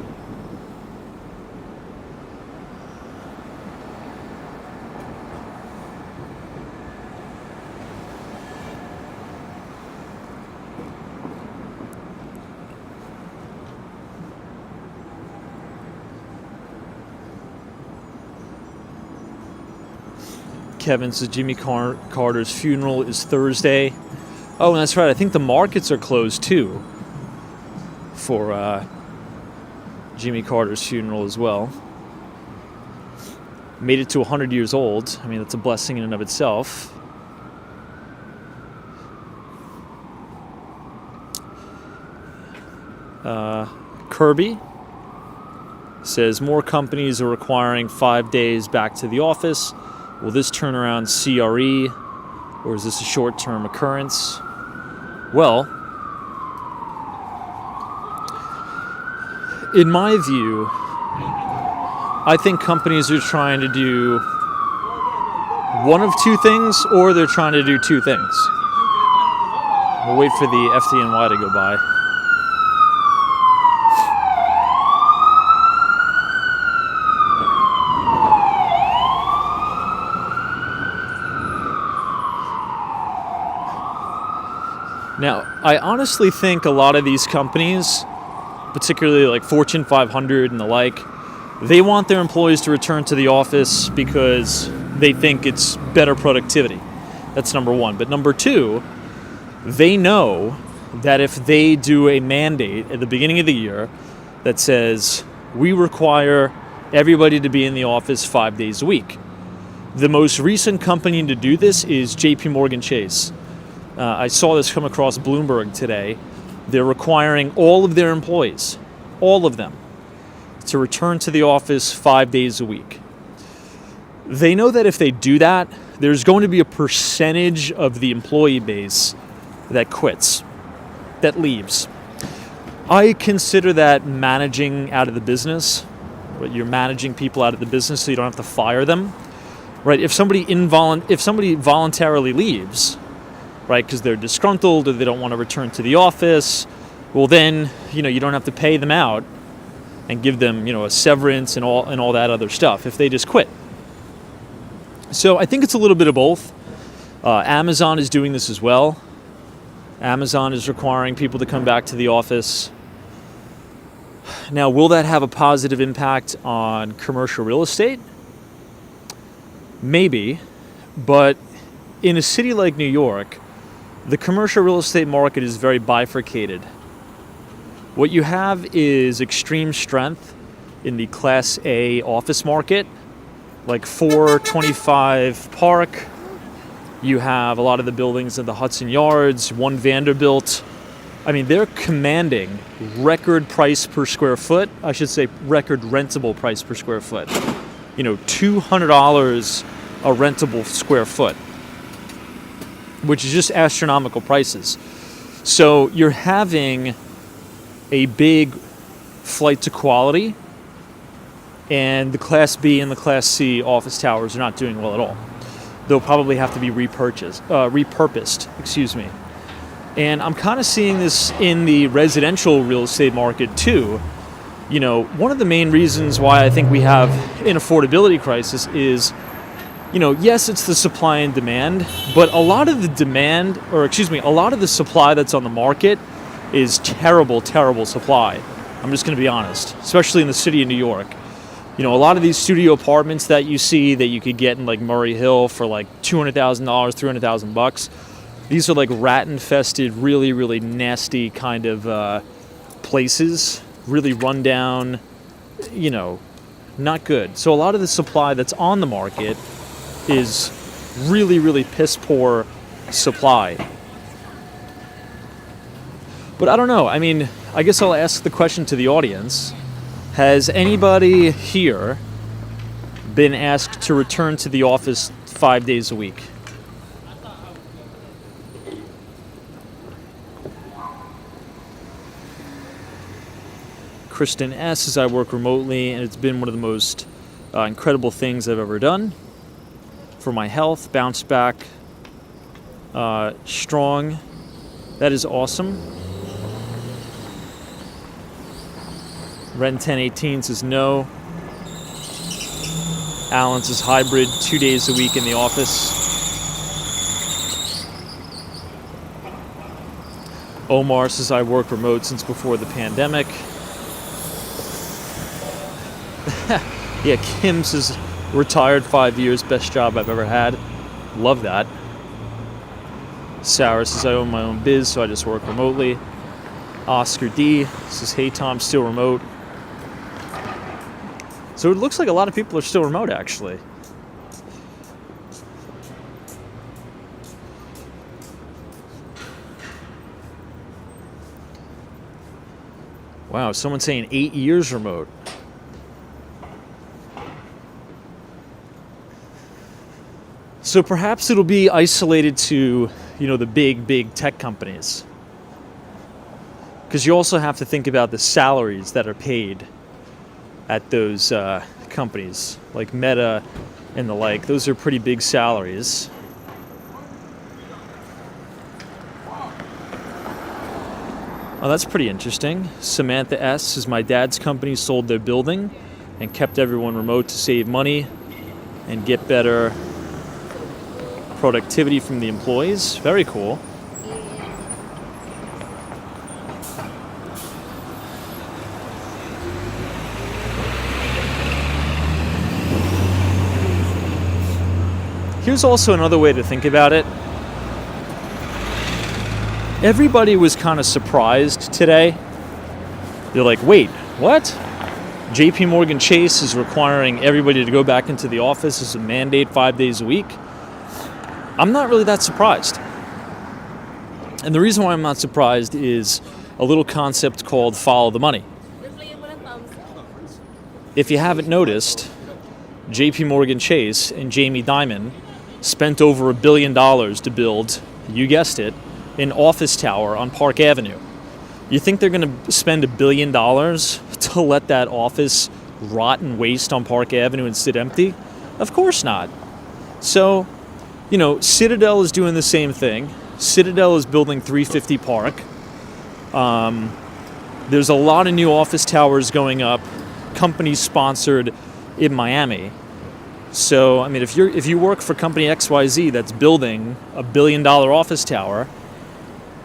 Kevin says Jimmy Carter's funeral is Thursday. Oh, and that's right. I think the markets are closed too for Jimmy Carter's funeral as well. Made it to 100 years old. I mean, that's a blessing in and of itself. Kirby says more companies are requiring 5 days back to the office. Will this turn around CRE, or is this a short-term occurrence? Well, in my view, I think companies are trying to do one of two things, or they're trying to do two things. We'll wait for the FDNY to go by. Now, I honestly think a lot of these companies, particularly like Fortune 500 and the like, they want their employees to return to the office because they think it's better productivity. That's number one. But number two, they know that if they do a mandate at the beginning of the year that says, we require everybody to be in the office 5 days a week. The most recent company to do this is JP Morgan Chase. I saw this come across Bloomberg today. They're requiring all of their employees, all of them, to return to the office 5 days a week. They know that if they do that, there's going to be a percentage of the employee base that quits, that leaves. I consider that managing out of the business. Right? You're managing people out of the business so you don't have to fire them. Right? If somebody voluntarily leaves, right, because they're disgruntled or they don't want to return to the office, well then, you don't have to pay them out and give them, a severance and all that other stuff if they just quit. So I think it's a little bit of both. Amazon is doing this as well. Amazon is requiring people to come back to the office. Now, will that have a positive impact on commercial real estate? Maybe, but in a city like New York, the commercial real estate market is very bifurcated. What you have is extreme strength in the Class A office market, like 425 Park. You have a lot of the buildings in the Hudson Yards, One Vanderbilt. I mean, they're commanding record price per square foot. I should say record rentable price per square foot. $200 a rentable square foot, which is just astronomical prices. So you're having a big flight to quality, and the Class B and the Class C office towers are not doing well at all. They'll probably have to be repurposed, And I'm kind of seeing this in the residential real estate market too. One of the main reasons why I think we have an affordability crisis is, yes, it's the supply and demand, but a lot of the supply that's on the market is terrible, terrible supply. I'm just going to be honest, especially in the city of New York. A lot of these studio apartments that you see that you could get in like Murray Hill for like $200,000, $300,000. These are like rat-infested, really, really nasty kind of places, really run down, not good. So a lot of the supply that's on the market is really, really piss poor supply. But I don't know. I mean, I guess I'll ask the question to the audience. Has anybody here been asked to return to the office 5 days a week? Kristen S. says, I work remotely, and it's been one of the most incredible things I've ever done for my health. Bounce back strong. That is awesome. Ren 1018 says no. Alan says hybrid, 2 days a week in the office. Omar says I work remote since before the pandemic. Yeah, Kim says retired 5 years, best job I've ever had. Love that. Sarah says I own my own biz, so I just work remotely. Oscar D says, hey Tom, still remote. So it looks like a lot of people are still remote, actually. Wow, someone's saying 8 years remote. So perhaps it'll be isolated to, the big tech companies. Because you also have to think about the salaries that are paid at those companies, like Meta and the like. Those are pretty big salaries. Oh, that's pretty interesting. Samantha S. says, my dad's company sold their building and kept everyone remote to save money and get better productivity from the employees. Very cool. Here's also another way to think about it. Everybody was kind of surprised today. They're like, wait, what? JP Morgan Chase is requiring everybody to go back into the office as a mandate 5 days a week. I'm not really that surprised. And the reason why I'm not surprised is a little concept called follow the money. If you haven't noticed, JP Morgan Chase and Jamie Dimon spent over $1 billion to build, you guessed it, an office tower on Park Avenue. You think they're going to spend $1 billion to let that office rot and waste on Park Avenue and sit empty? Of course not. So, Citadel is doing the same thing. Citadel is building 350 Park. There's a lot of new office towers going up, companies sponsored in Miami. So, I mean, if you work for company XYZ that's building $1 billion office tower,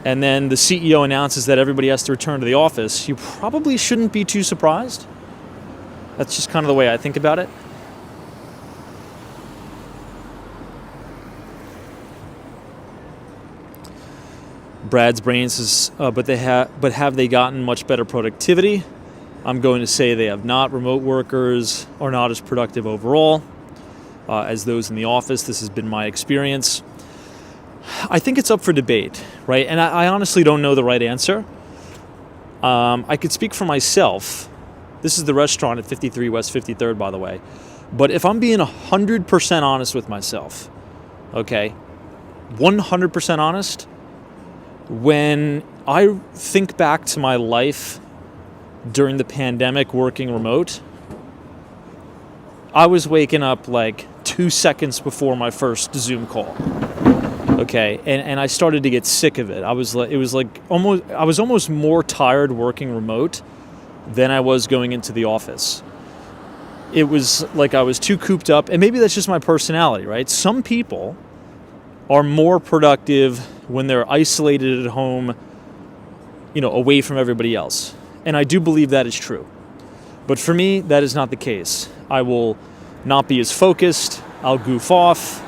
and then the CEO announces that everybody has to return to the office, you probably shouldn't be too surprised. That's just kind of the way I think about it. Brad's brain says, but have they gotten much better productivity? I'm going to say they have not. Remote workers are not as productive overall as those in the office. This has been my experience. I think it's up for debate, right? And I honestly don't know the right answer. I could speak for myself. This is the restaurant at 53 West 53rd, by the way. But if I'm being 100% honest with myself, okay, 100% honest, when I think back to my life during the pandemic working remote, I was waking up like 2 seconds before my first Zoom call. Okay, and I started to get sick of it. I was almost more tired working remote than I was going into the office. It was like I was too cooped up, and maybe that's just my personality, right? Some people are more productive when they're isolated at home, away from everybody else. And I do believe that is true. But for me, that is not the case. I will not be as focused. I'll goof off.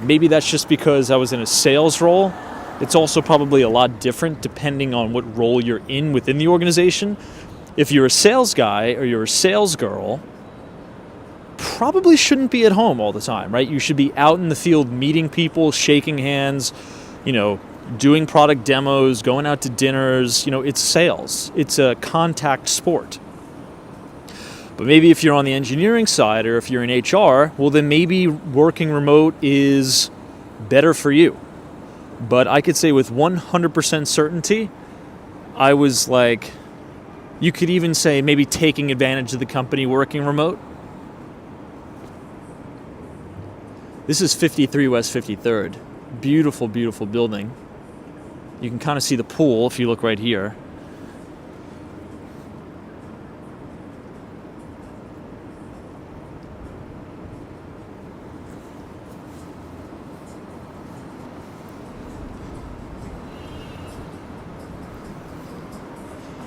Maybe that's just because I was in a sales role. It's also probably a lot different depending on what role you're in within the organization. If you're a sales guy or you're a sales girl, probably shouldn't be at home all the time, right? You should be out in the field meeting people, shaking hands, doing product demos, going out to dinners. It's sales. It's a contact sport. But maybe if you're on the engineering side or if you're in HR, well, then maybe working remote is better for you. But I could say with 100% certainty, I was like, you could even say maybe taking advantage of the company working remote. This is 53 West 53rd. Beautiful, beautiful building. You can kind of see the pool if you look right here.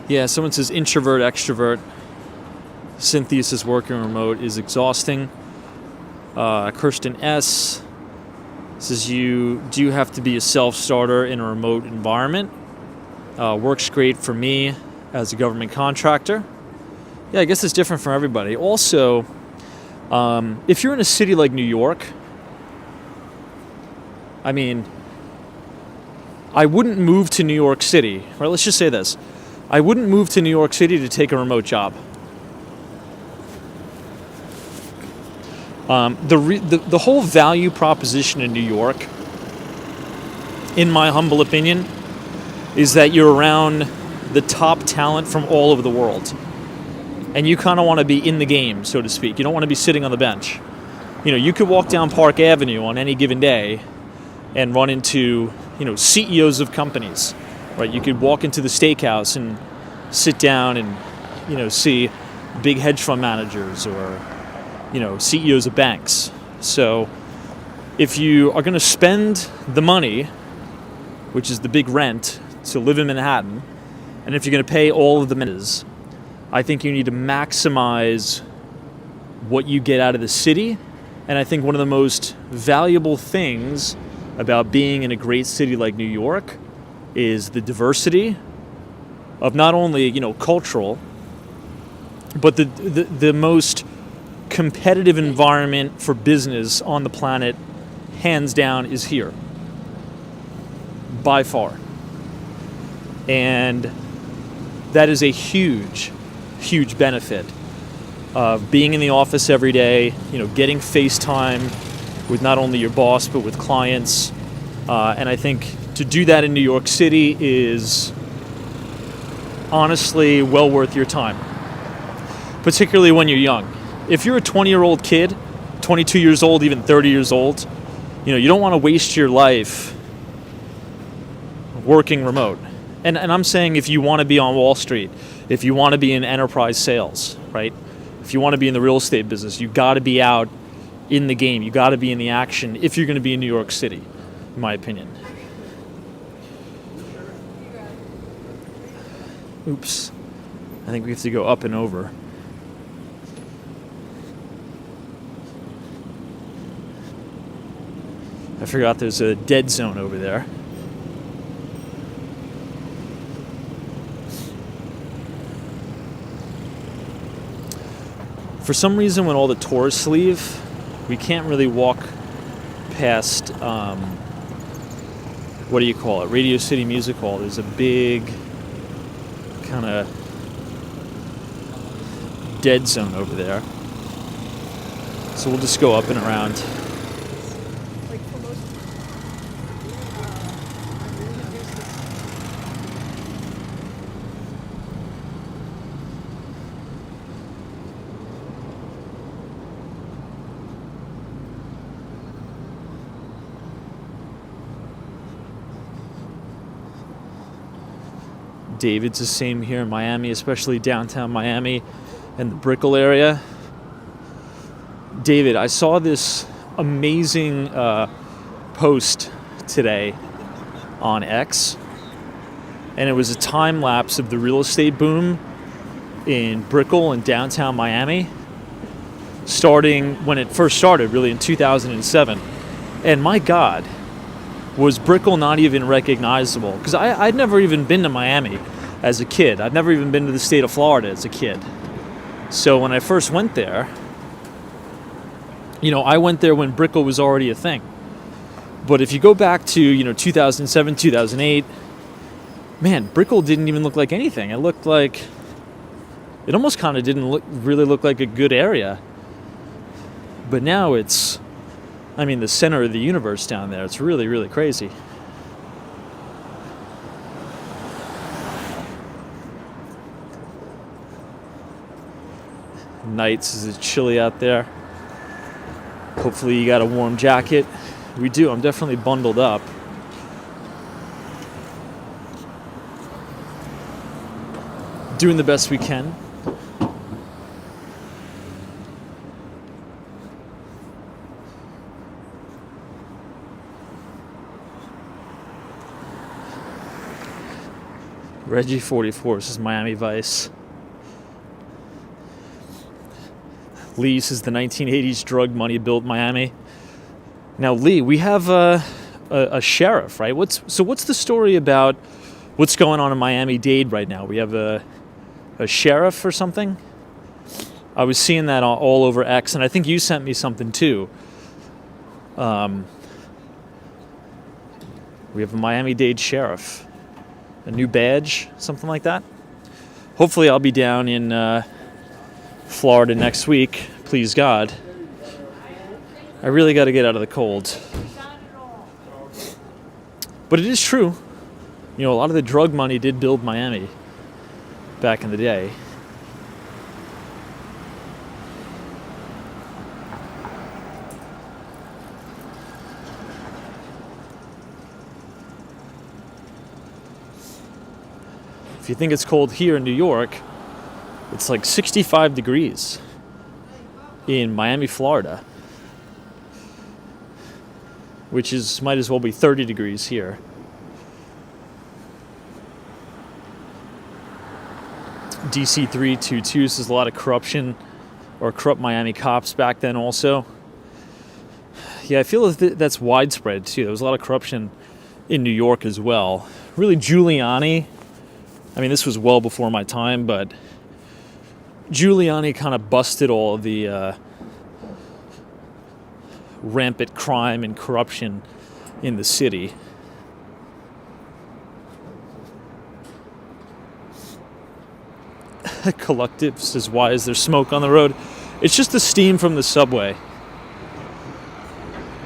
Yeah, someone says introvert, extrovert. Cynthia says working remote is exhausting. Kirsten S. says do you have to be a self-starter in a remote environment? Works great for me as a government contractor. Yeah, I guess it's different for everybody. Also, if you're in a city like New York, I mean, I wouldn't move to New York City, right? Let's just say this. I wouldn't move to New York City to take a remote job. The whole value proposition in New York, in my humble opinion, is that you're around the top talent from all over the world. And you kind of want to be in the game, so to speak. You don't want to be sitting on the bench. You could walk down Park Avenue on any given day and run into, CEOs of companies, right? You could walk into the steakhouse and sit down and, see big hedge fund managers or, CEOs of banks. So if you are going to spend the money, which is the big rent, to live in Manhattan, and if you're going to pay all of the amenities, I think you need to maximize what you get out of the city. And I think one of the most valuable things about being in a great city like New York is the diversity of not only, cultural, but the most competitive environment for business on the planet, hands down, is here. By far. And that is a huge, huge benefit of being in the office every day, getting FaceTime with not only your boss, but with clients. And I think to do that in New York City is honestly well worth your time, particularly when you're young. If you're a 20-year-old kid, 22 years old, even 30 years old, you don't want to waste your life working remote. And I'm saying if you want to be on Wall Street, if you want to be in enterprise sales, right? If you want to be in the real estate business, you got to be out in the game. You got to be in the action if you're going to be in New York City, in my opinion. Oops. I think we have to go up and over. I forgot there's a dead zone over there. For some reason, when all the tourists leave, we can't really walk past, what do you call it? Radio City Music Hall. There's a big kind of dead zone over there. So we'll just go up and around. David's the same here in Miami, especially downtown Miami and the Brickell area. David, I saw this amazing post today on X, and it was a time lapse of the real estate boom in Brickell and downtown Miami, starting when it first started, really in 2007. And my God, was Brickell not even recognizable? Because I'd never even been to Miami as a kid. I'd never even been to the state of Florida as a kid. So when I first went there, I went there when Brickell was already a thing. But if you go back to, 2007, 2008, man, Brickell didn't even look like anything. It almost kind of didn't really look like a good area. But now it's, the center of the universe down there. It's really, really crazy. Nights, is it chilly out there? Hopefully you got a warm jacket. We do. I'm definitely bundled up. Doing the best we can. Reggie 44, this is Miami Vice. Lee says the 1980s drug money built Miami. Now, Lee, we have a sheriff, right? What's the story about what's going on in Miami-Dade right now? We have a sheriff or something? I was seeing that all over X, and I think you sent me something too. We have a Miami-Dade sheriff. A new badge, something like that. Hopefully I'll be down in Florida next week, please God. I really got to get out of the cold. But it is true. A lot of the drug money did build Miami back in the day. If you think it's cold here in New York, it's like 65 degrees in Miami, Florida, which might as well be 30 degrees here. DC 322 says a lot of corruption or corrupt Miami cops back then also. Yeah, I feel that's widespread too. There was a lot of corruption in New York as well. Really, Giuliani. This was well before my time, but Giuliani kind of busted all of the rampant crime and corruption in the city. Collective says, why is there smoke on the road? It's just the steam from the subway.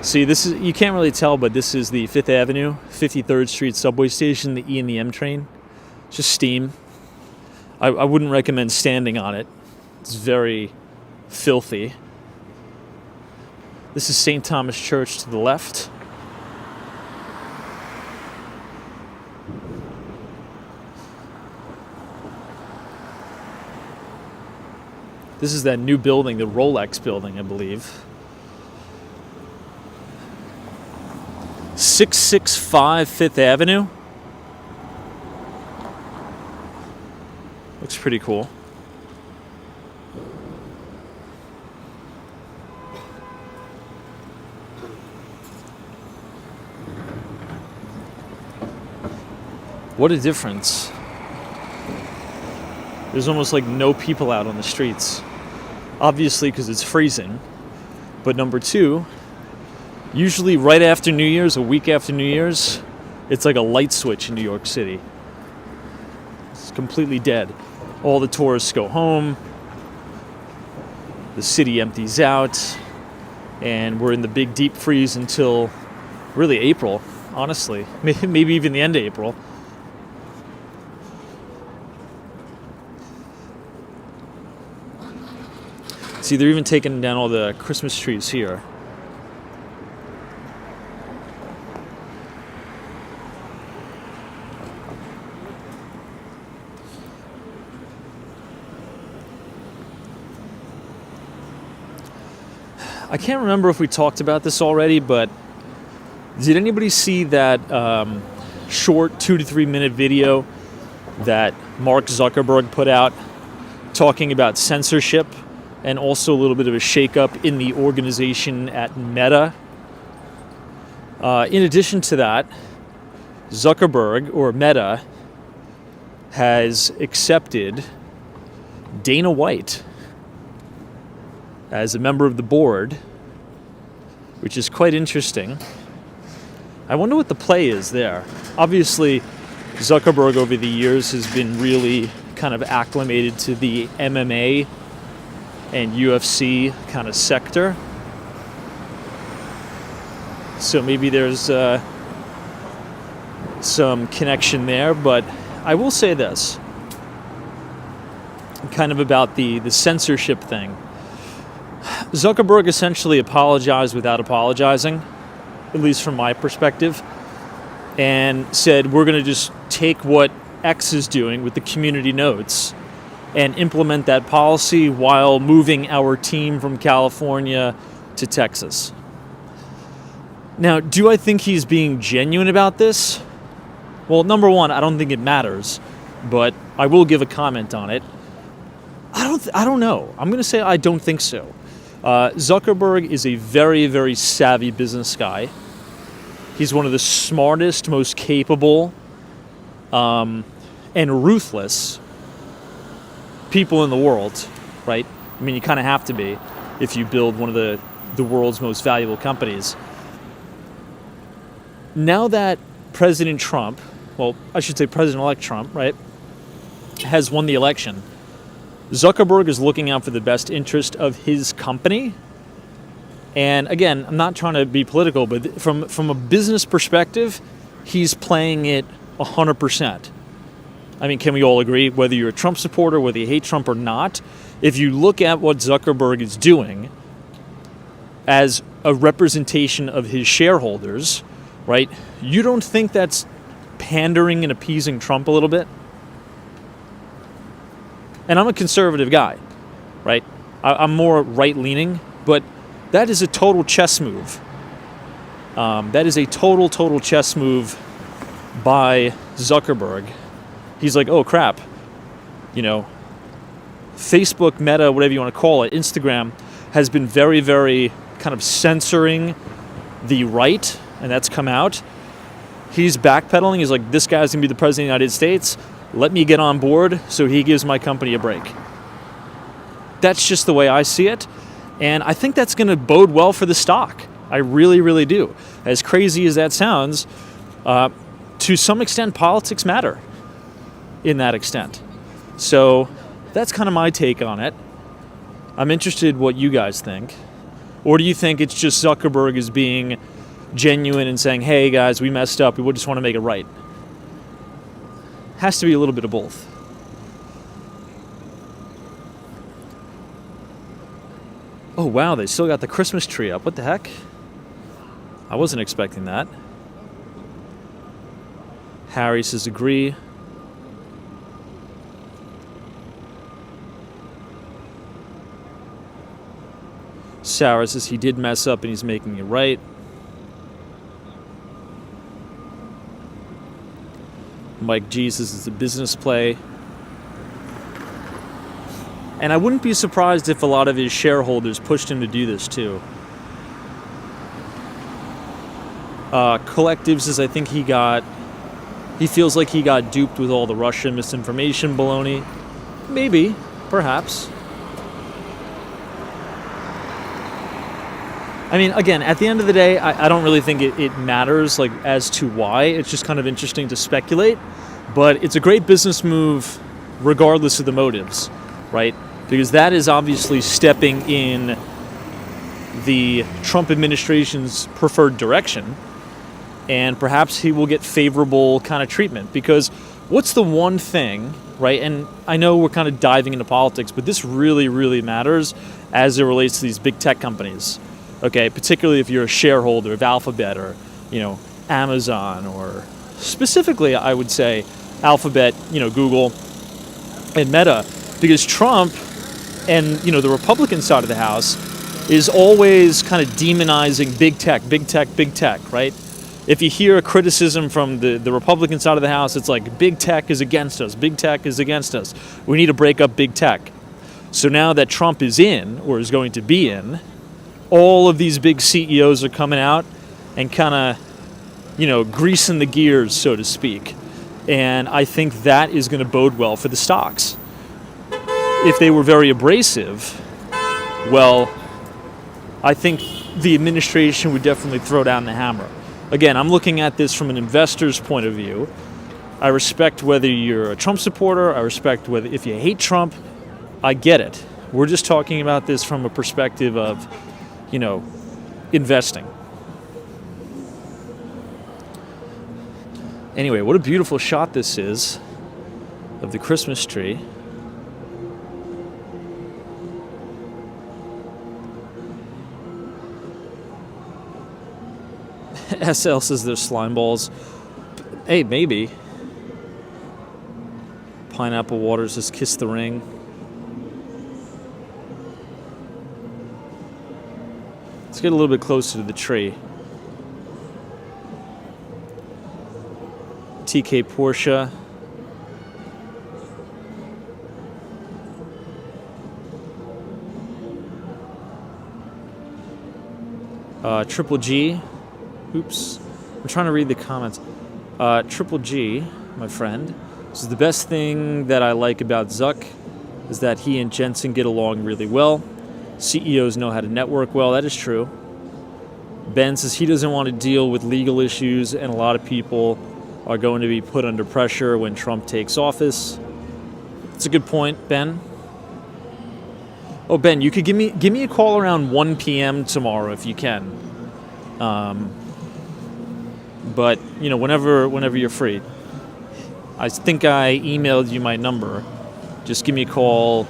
See, you can't really tell, but this is the 5th Avenue, 53rd Street subway station, the E and the M train. Just steam. I wouldn't recommend standing on it. It's very filthy. This is St. Thomas Church to the left. This is that new building, the Rolex building, I believe. 665 Fifth Avenue. Looks pretty cool. What a difference. There's almost like no people out on the streets. Obviously because it's freezing. But number two, usually right after New Year's, a week after New Year's, it's like a light switch in New York City. It's completely dead. All the tourists go home. The city empties out. And we're in the big deep freeze until really April, honestly. Maybe even the end of April. See, they're even taking down all the Christmas trees here. I can't remember if we talked about this already, but did anybody see that short 2 to 3 minute video that Mark Zuckerberg put out talking about censorship and also a little bit of a shakeup in the organization at Meta? In addition to that, Zuckerberg, or Meta, has accepted Dana White as a member of the board, which is quite interesting. I wonder what the play is there. Obviously, Zuckerberg over the years has been really kind of acclimated to the MMA and UFC kind of sector. So maybe there's some connection there, but I will say this, kind of about the censorship thing. Zuckerberg essentially apologized without apologizing, at least from my perspective, and said we're going to just take what X is doing with the community notes and implement that policy while moving our team from California to Texas. Now, do I think he's being genuine about this? Well, number one, I don't think it matters, but I will give a comment on it. I don't know. I'm going to say I don't think so. Zuckerberg is a very, very savvy business guy. He's one of the smartest, most capable, and ruthless people in the world, right? I mean, you kind of have to be if you build one of the world's most valuable companies. Now that President Trump, well, I should say President-elect Trump, right, has won the election, Zuckerberg is looking out for the best interest of his company. And again, I'm not trying to be political, but from a business perspective, he's playing it 100%. I mean, can we all agree, whether you're a Trump supporter, whether you hate Trump or not, if you look at what Zuckerberg is doing as a representation of his shareholders, right, you don't think that's pandering and appeasing Trump a little bit? And I'm a conservative guy, right? I'm more right-leaning, but that is a total chess move. That is a total chess move by Zuckerberg. He's like, oh crap, Facebook, Meta, whatever you want to call it, Instagram, has been very, very kind of censoring the right, and that's come out. He's backpedaling. He's like, this guy's going to be the president of the United States. Let me get on board so he gives my company a break. That's just the way I see it. And I think that's going to bode well for the stock. I really, really do. As crazy as that sounds, to some extent, politics matter in that extent. So that's kind of my take on it. I'm interested what you guys think. Or do you think it's just Zuckerberg is being genuine and saying, hey guys, we messed up, we just want to make it right? Has to be a little bit of both. Oh wow, they still got the Christmas tree up. What the heck? I wasn't expecting that. Harry says agree. Sarah says he did mess up and he's making it right. Mike G says it's a business play. And I wouldn't be surprised if a lot of his shareholders pushed him to do this too. Collective says I think he feels like he got duped with all the Russian misinformation baloney. Maybe, perhaps. I mean, again, at the end of the day, I don't really think it matters like as to why. It's just kind of interesting to speculate. But it's a great business move regardless of the motives, right? Because that is obviously stepping in the Trump administration's preferred direction. And perhaps he will get favorable kind of treatment. Because what's the one thing, right? And I know we're kind of diving into politics, but this really, really matters as it relates to these big tech companies. Okay, particularly if you're a shareholder of Alphabet or, Amazon, or specifically, I would say Alphabet, Google and Meta, because Trump and, the Republican side of the House is always kind of demonizing big tech, right? If you hear a criticism from the Republican side of the House, it's like big tech is against us. We need to break up big tech. So now that Trump is in, or is going to be in, all of these big CEOs are coming out and kind of, greasing the gears, so to speak. And I think that is going to bode well for the stocks. If they were very abrasive, well, I think the administration would definitely throw down the hammer. Again, I'm looking at this from an investor's point of view. I respect whether you're a Trump supporter. I respect whether if you hate Trump. I get it. We're just talking about this from a perspective of investing. Anyway, what a beautiful shot this is of the Christmas tree. SL says there's slime balls. Hey, maybe. Pineapple Waters says kiss the ring. Let's get a little bit closer to the tree. TK Porsche. Triple G. Oops. I'm trying to read the comments. Triple G, my friend, says the best thing that I like about Zuck is that he and Jensen get along really well. CEOs know how to network well. That is true. Ben says he doesn't want to deal with legal issues, and a lot of people are going to be put under pressure when Trump takes office. That's a good point, Ben. Oh, Ben, you could give me a call around 1 p.m. tomorrow if you can. But whenever you're free. I think I emailed you my number. Just give me a call.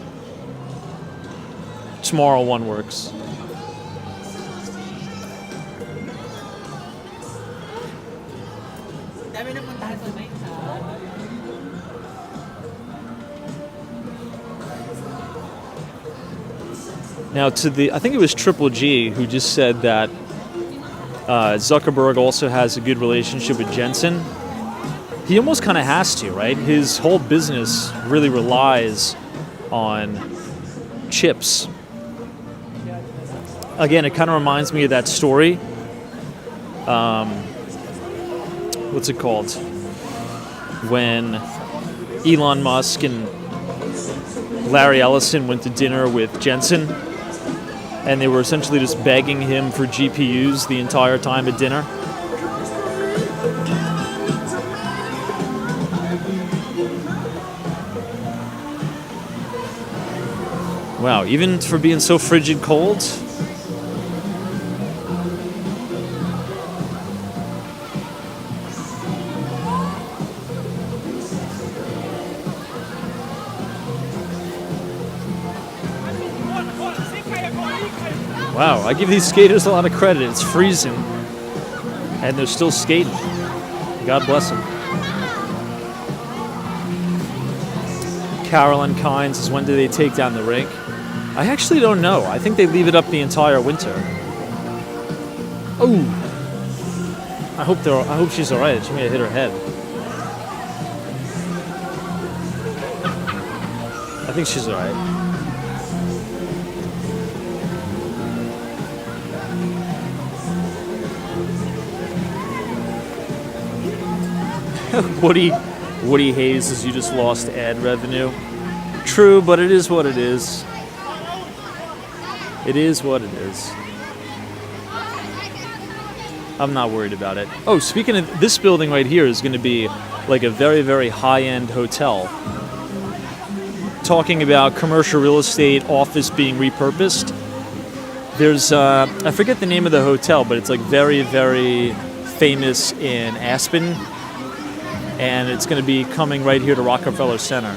Tomorrow 1 works. Now I think it was Triple G who just said that Zuckerberg also has a good relationship with Jensen. He almost kind of has to, right? His whole business really relies on chips. Again, it kind of reminds me of that story. What's it called? When Elon Musk and Larry Ellison went to dinner with Jensen, and they were essentially just begging him for GPUs the entire time at dinner. Wow, even for being so frigid cold? Wow, I give these skaters a lot of credit. It's freezing, and they're still skating. God bless them. Carolyn Kynes says, when do they take down the rink? I actually don't know. I think they leave it up the entire winter. Oh, I hope she's all right. She may have hit her head. I think she's all right. Woody Hayes says you just lost ad revenue. True, but it is what it is. It is what it is. I'm not worried about it. Oh, speaking of, this building right here is going to be like a very, very high-end hotel. Talking about commercial real estate office being repurposed. There's, I forget the name of the hotel, but it's like very, very famous in Aspen. And it's going to be coming right here to Rockefeller Center.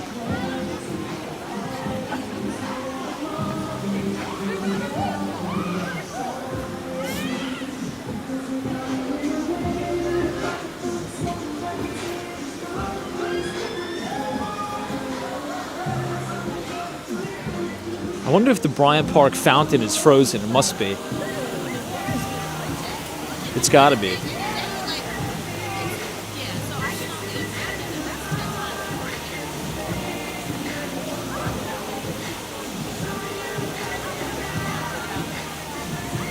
I wonder if the Bryant Park fountain is frozen. It must be. It's got to be.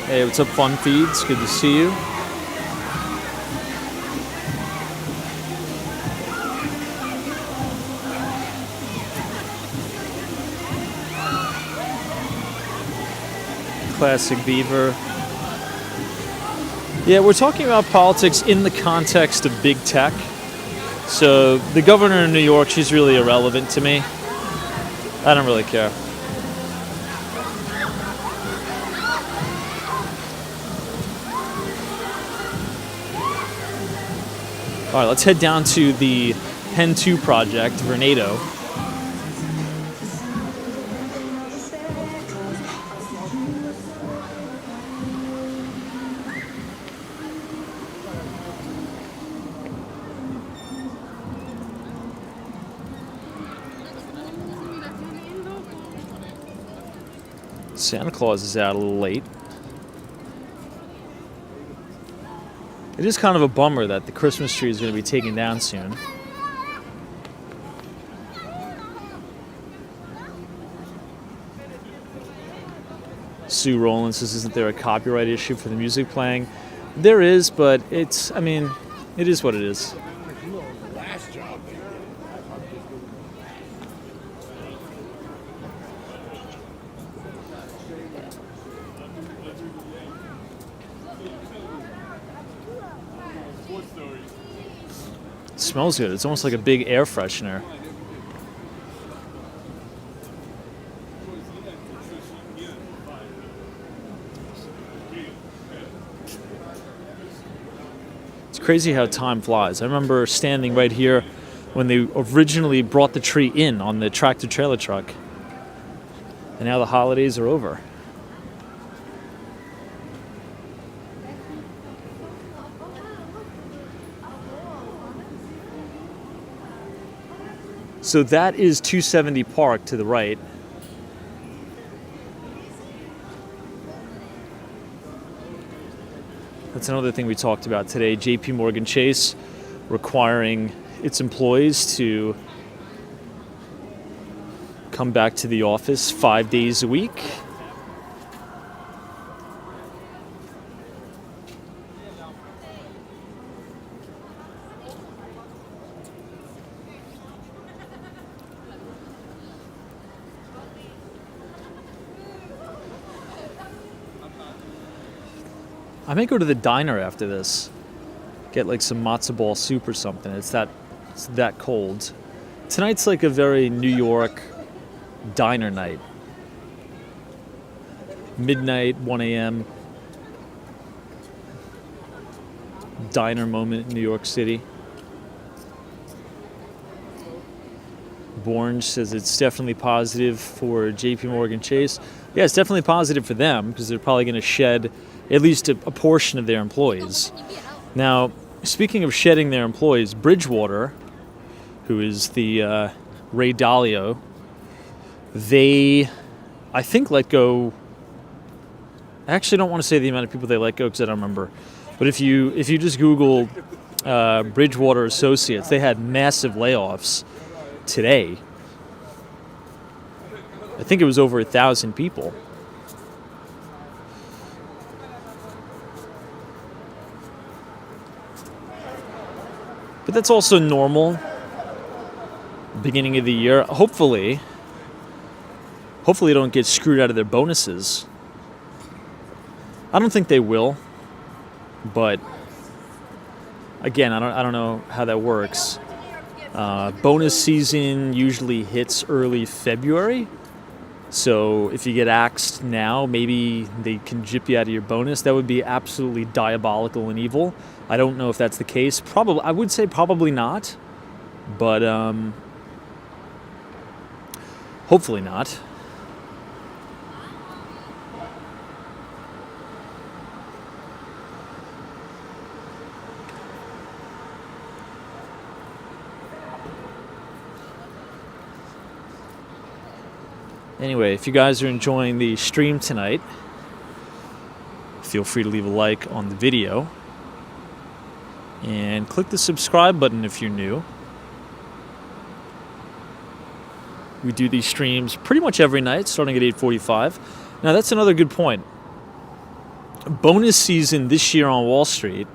Hey, what's up, Fun Feeds? Good to see you. Classic Beaver. Yeah, we're talking about politics in the context of big tech. So the governor of New York, she's really irrelevant to me. I don't really care. All right, let's head down to the Hen 2 project, Vernado. Santa Claus is out a little late. It is kind of a bummer that the Christmas tree is going to be taken down soon. Sue Rowland says, isn't there a copyright issue for the music playing? There is, but it is what it is. It smells good. It's almost like a big air freshener. It's crazy how time flies. I remember standing right here when they originally brought the tree in on the tractor trailer truck. And now the holidays are over. So that is 270 Park to the right. That's another thing we talked about today. JP Morgan Chase requiring its employees to come back to the office 5 days a week. I may go to the diner after this. Get like some matzo ball soup or something. It's that cold. Tonight's like a very New York diner night. Midnight, 1 a.m. Diner moment in New York City. Borge says it's definitely positive for JP Morgan Chase. Yeah, it's definitely positive for them because they're probably going to shed at least a portion of their employees. Now, speaking of shedding their employees, Bridgewater, who is the Ray Dalio, they I think let go. I actually don't want to say the amount of people they let go because I don't remember. But if you just Google Bridgewater Associates, they had massive layoffs today. I think it was over 1,000 people. But that's also normal. Beginning of the year. Hopefully they don't get screwed out of their bonuses. I don't think they will. But again, I don't know how that works. Bonus season usually hits early February. So if you get axed now, maybe they can jip you out of your bonus. That would be absolutely diabolical and evil. I don't know if that's the case. I would say probably not. But hopefully not. Anyway, if you guys are enjoying the stream tonight, feel free to leave a like on the video and click the subscribe button if you're new. We do these streams pretty much every night, starting at 8:45. Now, that's another good point. Bonus season this year on Wall Street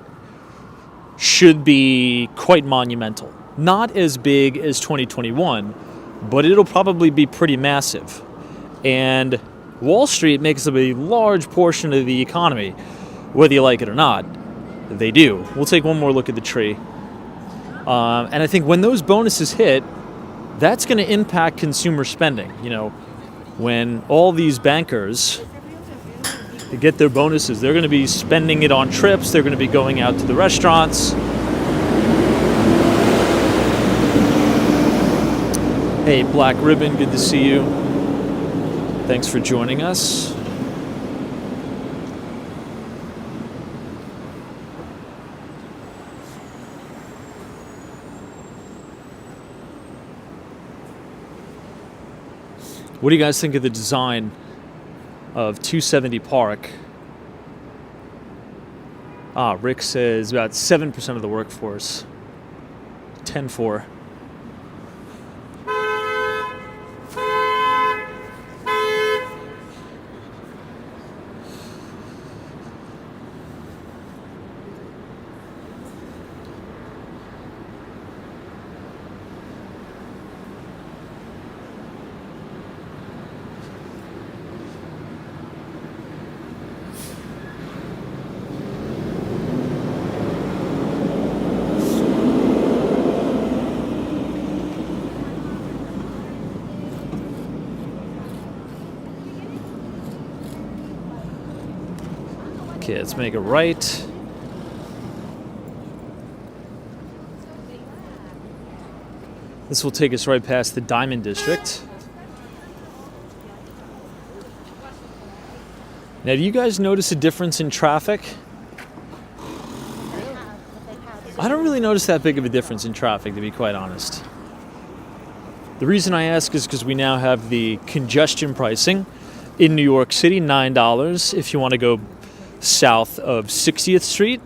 should be quite monumental. Not as big as 2021, but it'll probably be pretty massive. And Wall Street makes up a large portion of the economy, whether you like it or not. They do. We'll take one more look at the tree. And I think when those bonuses hit, that's going to impact consumer spending. You know, when all these bankers get their bonuses, they're going to be spending it on trips. They're going to be going out to the restaurants. Hey, Black Ribbon, good to see you. Thanks for joining us. What do you guys think of the design of 270 Park? Rick says about 7% of the workforce. 10-4. Okay, let's make a right. This will take us right past the Diamond District. Now, do you guys notice a difference in traffic? I don't really notice that big of a difference in traffic, to be quite honest. The reason I ask is because we now have the congestion pricing in New York City, $9. If you want to go south of 60th Street,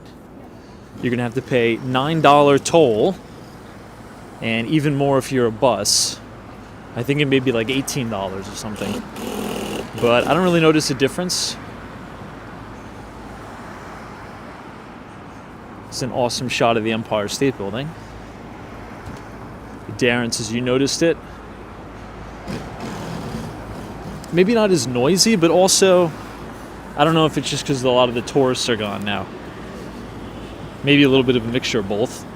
you're going to have to pay $9 toll, and even more if you're a bus. I think it may be like $18 or something. But I don't really notice a difference. It's an awesome shot of the Empire State Building. Darren says you noticed it. Maybe not as noisy, but also, I don't know if it's just because a lot of the tourists are gone now. Maybe a little bit of a mixture of both.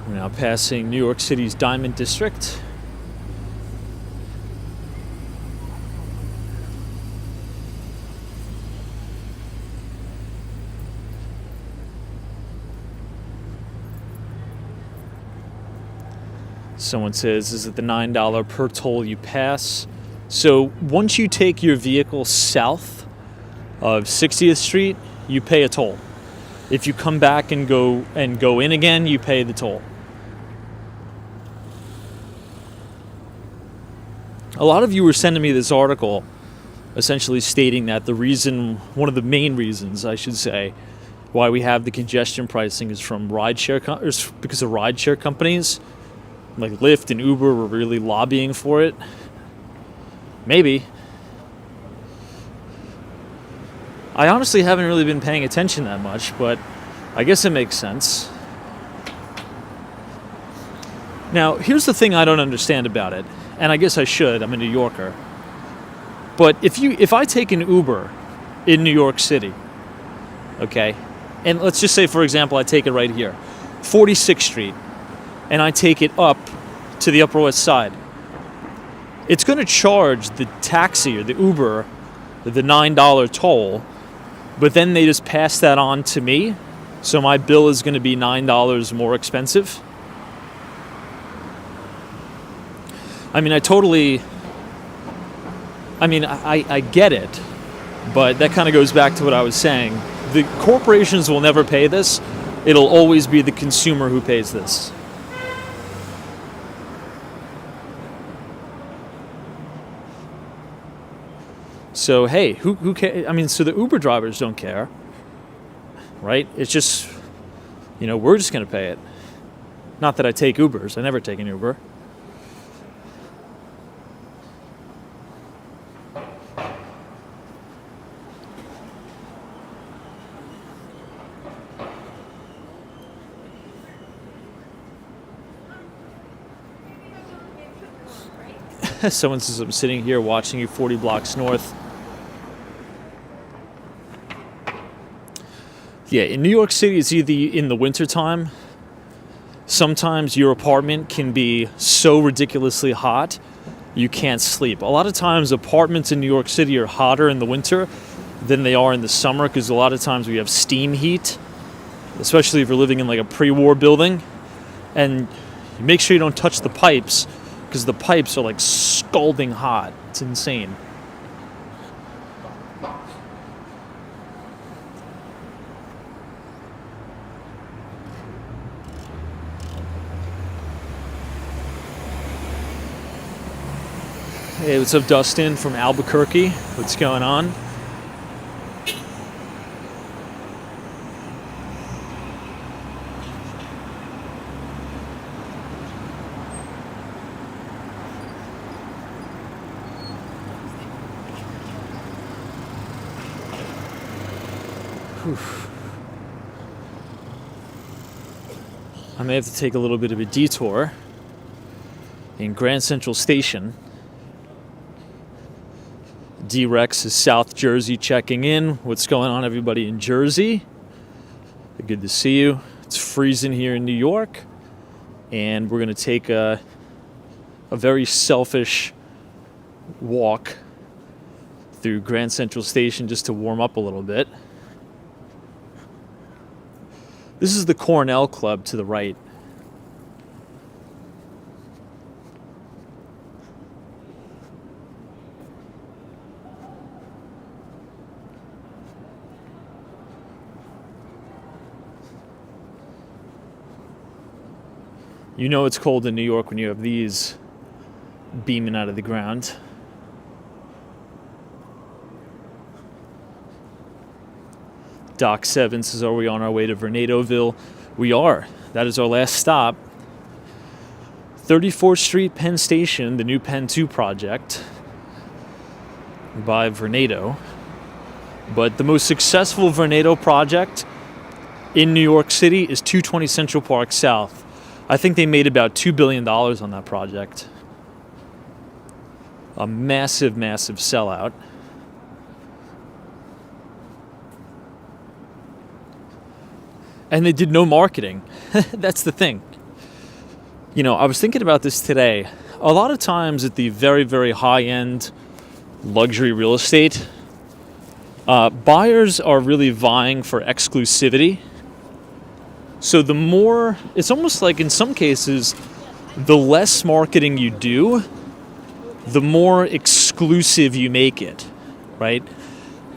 We're now passing New York City's Diamond District. Someone says, is it the $9 per toll you pass? So once you take your vehicle south of 60th Street, you pay a toll. If you come back and go in again, you pay the toll. A lot of you were sending me this article essentially stating that one of the main reasons, I should say, why we have the congestion pricing is from because of rideshare companies like Lyft and Uber were really lobbying for it. Maybe. I honestly haven't really been paying attention that much, but I guess it makes sense. Now, here's the thing I don't understand about it, and I guess I should. I'm a New Yorker. But if I take an Uber in New York City, okay, and let's just say, for example, I take it right here, 46th Street, and I take it up to the Upper West Side, it's going to charge the taxi or the Uber the $9 toll, but then they just pass that on to me, so my bill is going to be $9 more expensive. I mean, I get it, but that kind of goes back to what I was saying. The corporations will never pay this. It'll always be the consumer who pays this. So, hey, who cares? I mean, so the Uber drivers don't care, right? It's just, we're just going to pay it. Not that I take Ubers. I never take an Uber. Someone says, I'm sitting here watching you 40 blocks north. Yeah, in New York City, it's either in the wintertime. Sometimes your apartment can be so ridiculously hot, you can't sleep. A lot of times, apartments in New York City are hotter in the winter than they are in the summer, because a lot of times we have steam heat, especially if you're living in like a pre-war building. And you make sure you don't touch the pipes, because the pipes are like scalding hot. It's insane. Hey, what's up, Dustin from Albuquerque? What's going on? I may have to take a little bit of a detour in Grand Central Station. D-Rex is South Jersey checking in. What's going on, everybody in Jersey? Good to see you. It's freezing here in New York, and we're going to take a very selfish walk through Grand Central Station just to warm up a little bit. This is the Cornell Club to the right. You know it's cold in New York when you have these beaming out of the ground. Doc 7 says, are we on our way to Vernadoville? We are. That is our last stop. 34th Street, Penn Station, the new Penn 2 project by Vernado. But the most successful Vernado project in New York City is 220 Central Park South. I think they made about $2 billion on that project. A massive, massive sellout. And they did no marketing. That's the thing. I was thinking about this today. A lot of times at the very, very high-end luxury real estate, buyers are really vying for exclusivity. So the more, it's almost like in some cases, the less marketing you do, the more exclusive you make it, right?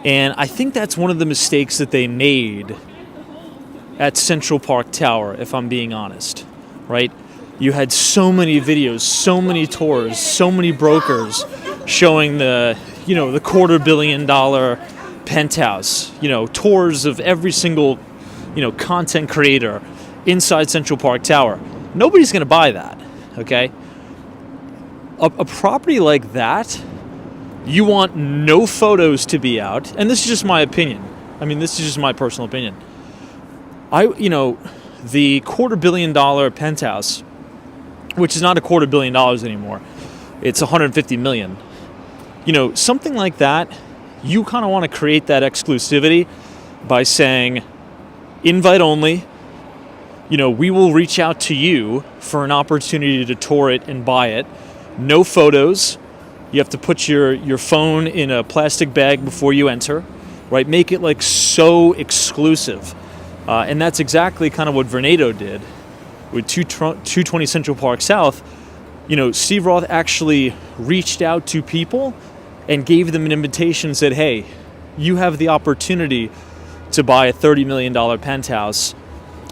And I think that's one of the mistakes that they made at Central Park Tower, if I'm being honest, right? You had so many videos, so many tours, so many brokers showing the $250 million penthouse, tours of every single, content creator inside Central Park Tower. Nobody's going to buy that, okay? A property like that, you want no photos to be out, and this is just my opinion. I mean, this is just my personal opinion. The $250 million penthouse, which is not $250 million anymore, it's $150 million. Something like that, you kind of want to create that exclusivity by saying, invite only. We will reach out to you for an opportunity to tour it and buy it. No photos. You have to put your phone in a plastic bag before you enter, right? Make it like so exclusive. And that's exactly kind of what Vornado did with 220 Central Park South. Steve Roth actually reached out to people and gave them an invitation and said, hey, you have the opportunity to buy a $30 million penthouse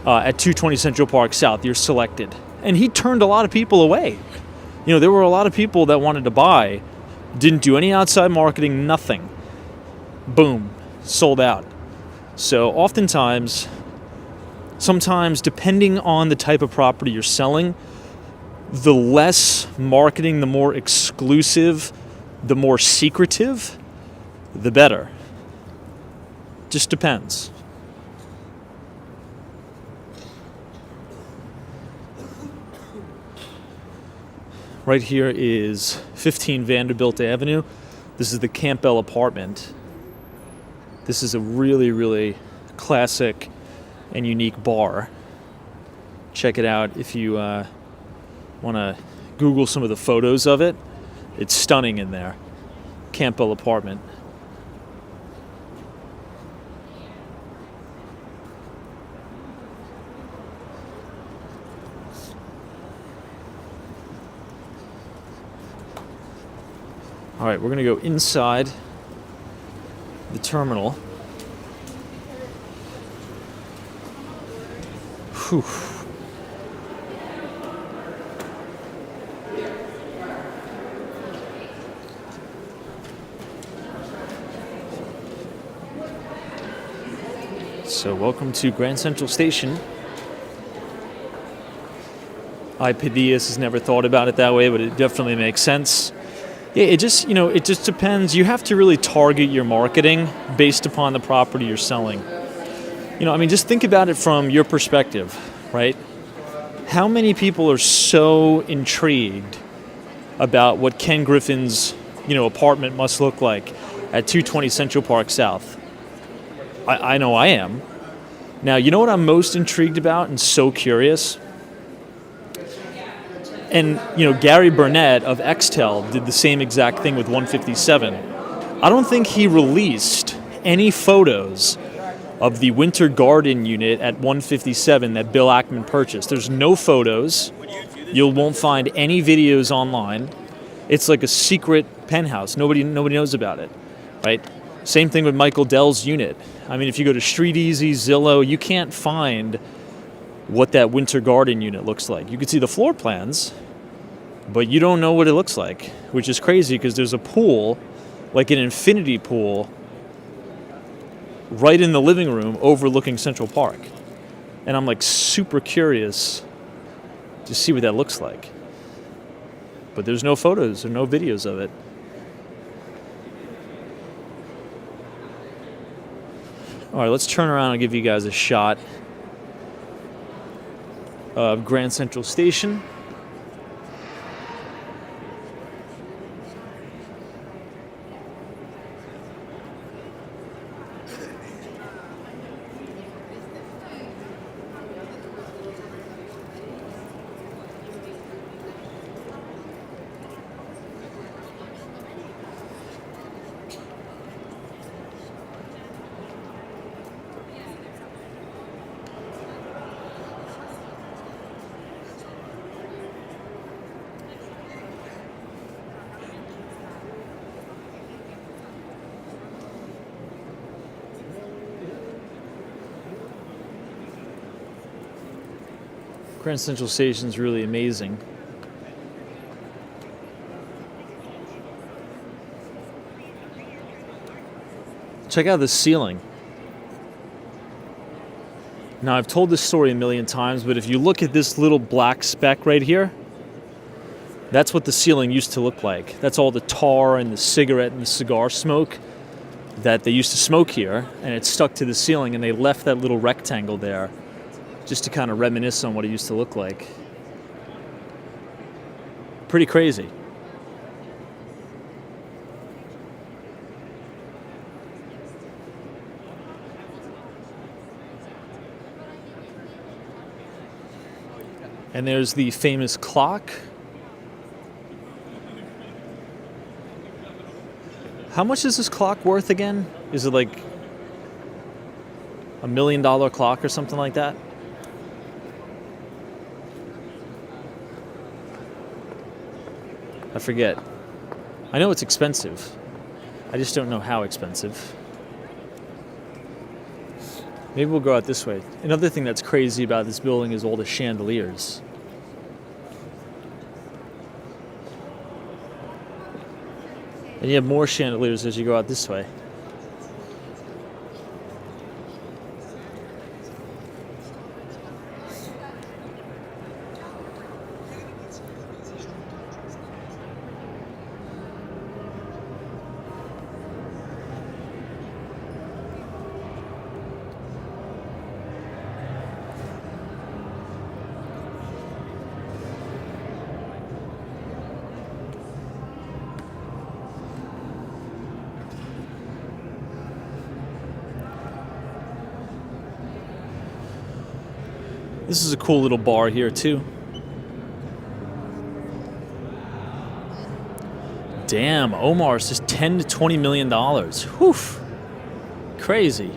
at 220 Central Park South. You're selected. And he turned a lot of people away. There were a lot of people that wanted to buy, didn't do any outside marketing, nothing. Boom, sold out. So sometimes depending on the type of property you're selling, the less marketing, the more exclusive, the more secretive, the better. Just depends. Right here is 15 Vanderbilt Avenue. This is the Campbell apartment. This is a really, really classic and unique bar. Check it out if you want to Google some of the photos of it. It's stunning in there. Campbell apartment. All right, we're going to go inside the terminal. Whew. So welcome to Grand Central Station. Ipidias has never thought about it that way, but it definitely makes sense. Yeah, it just depends. You have to really target your marketing based upon the property you're selling. Just think about it from your perspective, right? How many people are so intrigued about what Ken Griffin's, apartment must look like at 220 Central Park South? I know I am. Now, you know what I'm most intrigued about and so curious? And, Gary Burnett of Xtel did the same exact thing with 157. I don't think he released any photos of the Winter Garden unit at 157 that Bill Ackman purchased. There's no photos. You won't find any videos online. It's like a secret penthouse. Nobody knows about it, right? Same thing with Michael Dell's unit. If you go to StreetEasy, Zillow, you can't find what that Winter Garden unit looks like. You can see the floor plans, but you don't know what it looks like, which is crazy because there's a pool, like an infinity pool, right in the living room overlooking Central Park. And I'm like super curious to see what that looks like. But there's no photos or no videos of it. All right, let's turn around and give you guys a shot of Grand Central Station. Grand Central Station's really amazing. Check out this ceiling. Now, I've told this story a million times, but if you look at this little black speck right here, that's what the ceiling used to look like. That's all the tar and the cigarette and the cigar smoke that they used to smoke here, and it stuck to the ceiling, and they left that little rectangle there just to kind of reminisce on what it used to look like. Pretty crazy. And there's the famous clock. How much is this clock worth again? Is it like $1 million clock or something like that? I forget. I know it's expensive. I just don't know how expensive. Maybe we'll go out this way. Another thing that's crazy about this building is all the chandeliers. And you have more chandeliers as you go out this way. This is a cool little bar here too. Damn, Omar's just $10 to $20 million. Whew. Crazy.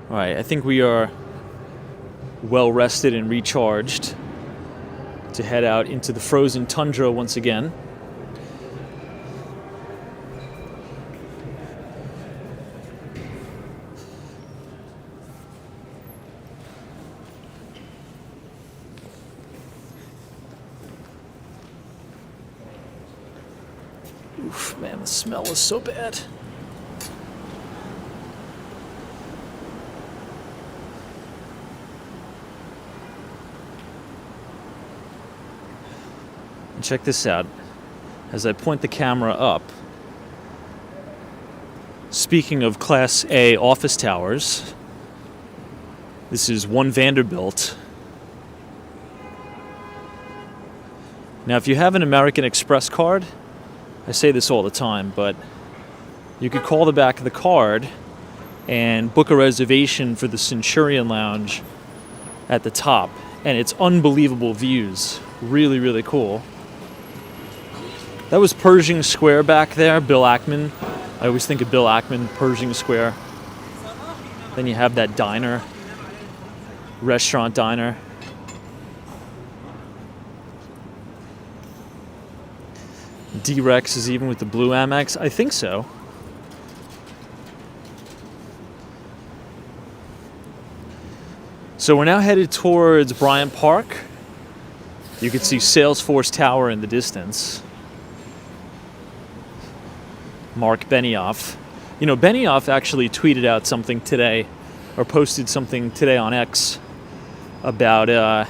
All right, I think we are well rested and recharged to head out into the frozen tundra once again. Oof, man, the smell is so bad. Check this out. As I point the camera up, speaking of Class A office towers, this is One Vanderbilt. Now, if you have an American Express card, I say this all the time, but you could call the back of the card and book a reservation for the Centurion Lounge at the top. And it's unbelievable views. Really, really cool. That was Pershing Square back there, Bill Ackman. I always think of Bill Ackman, Pershing Square. Then you have that diner, restaurant diner. D-Rex is even with the blue Amex? I think so. So we're now headed towards Bryant Park. You can see Salesforce Tower in the distance. Mark Benioff. You know, Benioff actually tweeted out something today, or posted something today on X about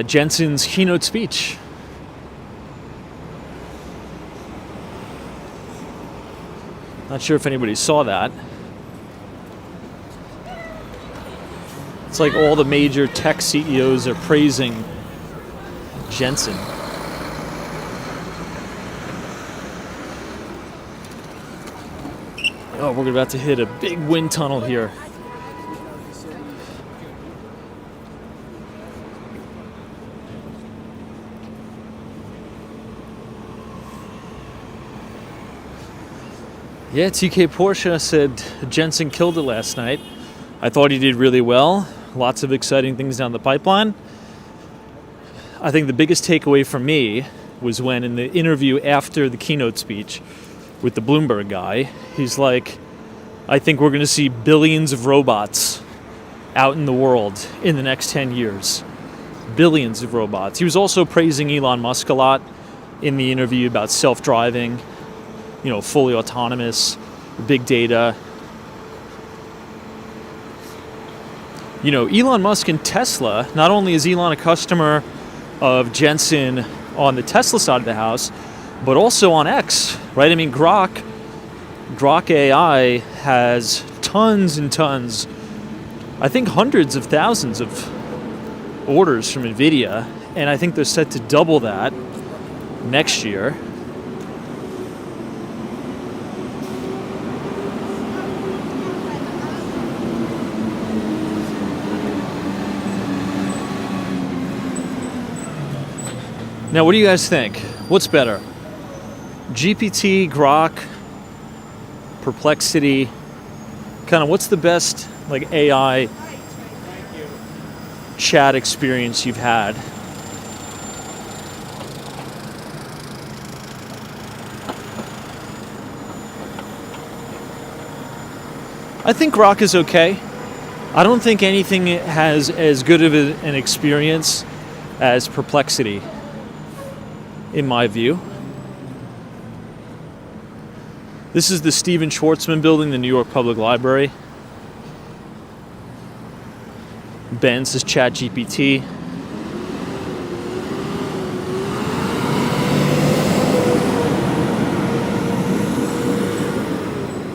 Jensen's keynote speech. Not sure if anybody saw that. It's like all the major tech CEOs are praising Jensen. Oh, we're about to hit a big wind tunnel here. Yeah, TK Porsche said Jensen killed it last night. I thought he did really well. Lots of exciting things down the pipeline. I think the biggest takeaway for me was when in the interview after the keynote speech with the Bloomberg guy, he's like, I think we're going to see billions of robots out in the world in the next 10 years. Billions of robots. He was also praising Elon Musk a lot in the interview about self-driving, fully autonomous, big data. Elon Musk and Tesla, not only is Elon a customer of Jensen on the Tesla side of the house, but also on X, right? I mean, Grok AI has tons and tons, I think hundreds of thousands of orders from NVIDIA, and I think they're set to double that next year. Now, what do you guys think? What's better? GPT, Grok, Perplexity? Kind of what's the best AI chat experience you've had? I think Grok is okay. I don't think anything has as good of an experience as Perplexity, in my view. This is the Stephen Schwarzman building, the New York Public Library. Ben says ChatGPT.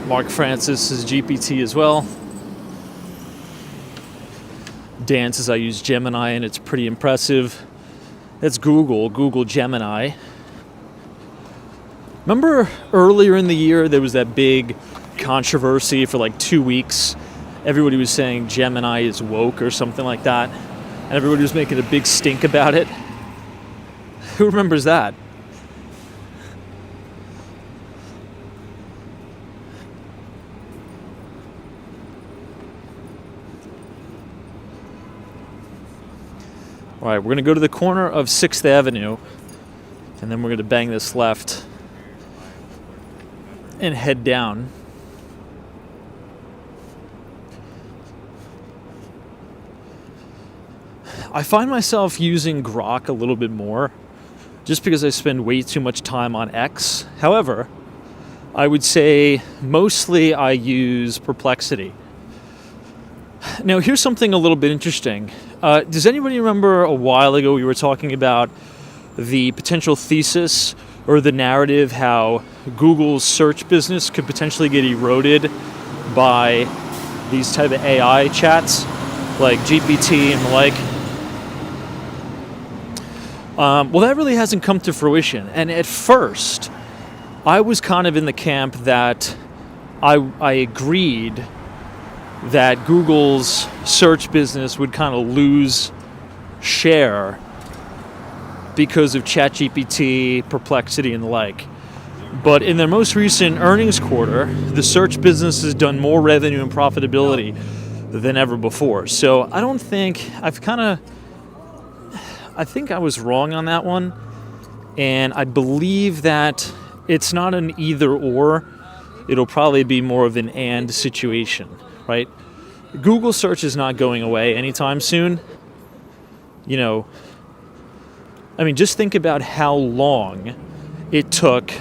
Mark Francis says GPT as well. Dan says I use Gemini and it's pretty impressive. That's Google Gemini. Remember earlier in the year there was that big controversy for 2 weeks. Everybody was saying Gemini is woke or something like that. And everybody was making a big stink about it. Who remembers that? All right, we're going to go to the corner of 6th Avenue, and then we're going to bang this left and head down. I find myself using Grok a little bit more just because I spend way too much time on X. However, I would say mostly I use Perplexity. Now, here's something a little bit interesting. Does anybody remember a while ago we were talking about the potential thesis or the narrative how Google's search business could potentially get eroded by these type of AI chats like GPT and the like? Well, that really hasn't come to fruition. And at first, I was kind of in the camp that I agreed that Google's search business would kind of lose share because of ChatGPT, Perplexity, and the like. But in their most recent earnings quarter, the search business has done more revenue and profitability than ever before. So I don't think I think I was wrong on that one. And I believe that it's not an either or. It'll probably be more of an and situation, right? Google search is not going away anytime soon. Just think about how long it took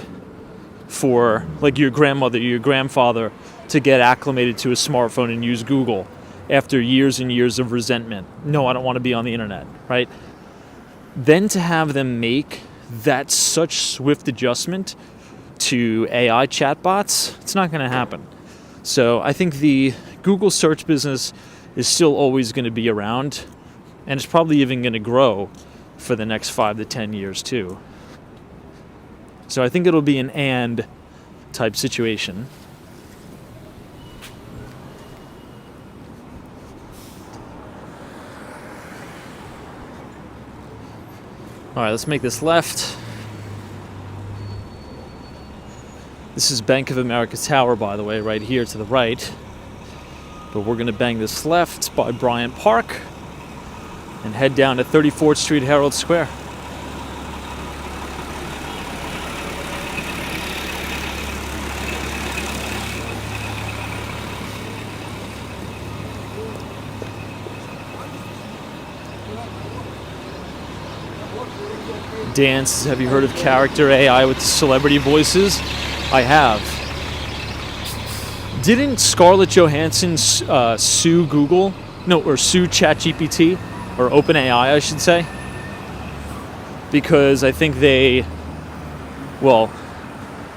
for your grandmother, your grandfather to get acclimated to a smartphone and use Google after years and years of resentment. No, I don't want to be on the internet, right? Then to have them make that such swift adjustment to AI chatbots, it's not going to happen. So I think the Google search business is still always going to be around, and it's probably even going to grow for the next 5 to 10 years too. So I think it'll be an and type situation. All right, let's make this left. This is Bank of America Tower, by the way, right here to the right. But we're going to bang this left by Bryant Park and head down to 34th Street, Herald Square. dance. Have you heard of character AI with celebrity voices? I have. Didn't Scarlett Johansson sue Google? No, or sue ChatGPT, or OpenAI, I should say, because I think they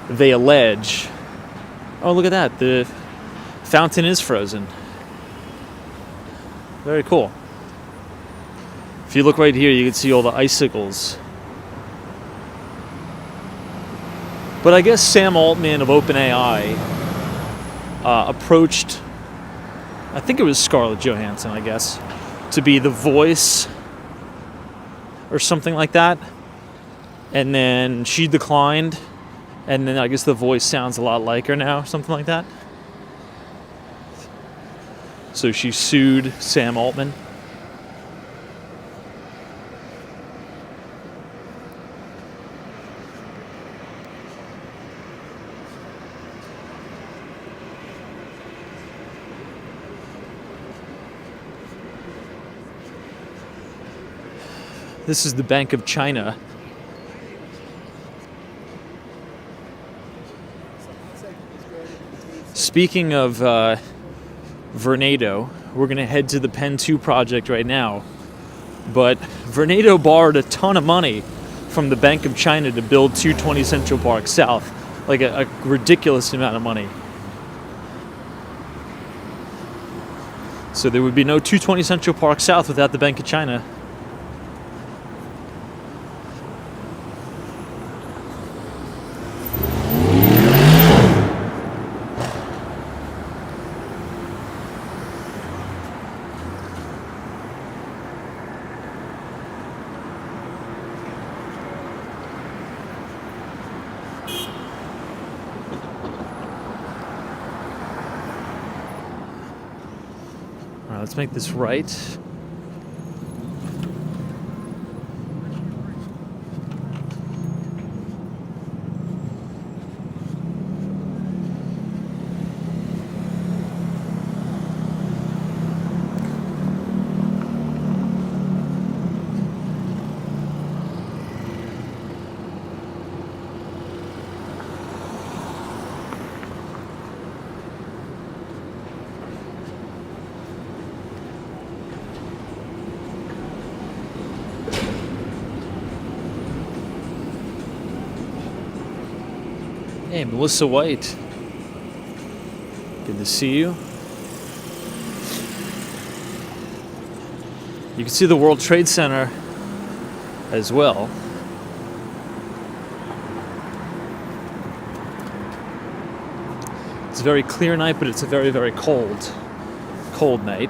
allege. Oh, look at that! The fountain is frozen. Very cool. If you look right here, you can see all the icicles. But I guess Sam Altman of OpenAI approached, I think it was Scarlett Johansson, I guess, to be the voice or something like that. And then she declined. And then I guess the voice sounds a lot like her now, something like that. So she sued Sam Altman. This is the Bank of China. Speaking of Vornado, we're going to head to the Pen 2 project right now. But Vornado borrowed a ton of money from the Bank of China to build 220 Central Park South. Like a ridiculous amount of money. So there would be no 220 Central Park South without the Bank of China. Let's make this right. Hey, Melissa White. Good to see you. You can see the World Trade Center as well. It's a very clear night, but it's a very, very cold night.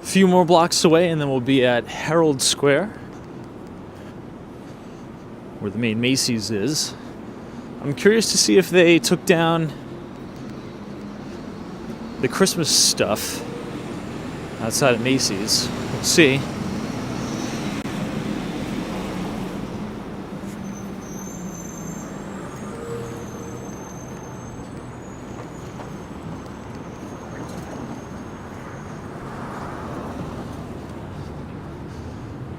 A few more blocks away and then we'll be at Herald Square, where the main Macy's is. I'm curious to see if they took down the Christmas stuff outside of Macy's. We'll see.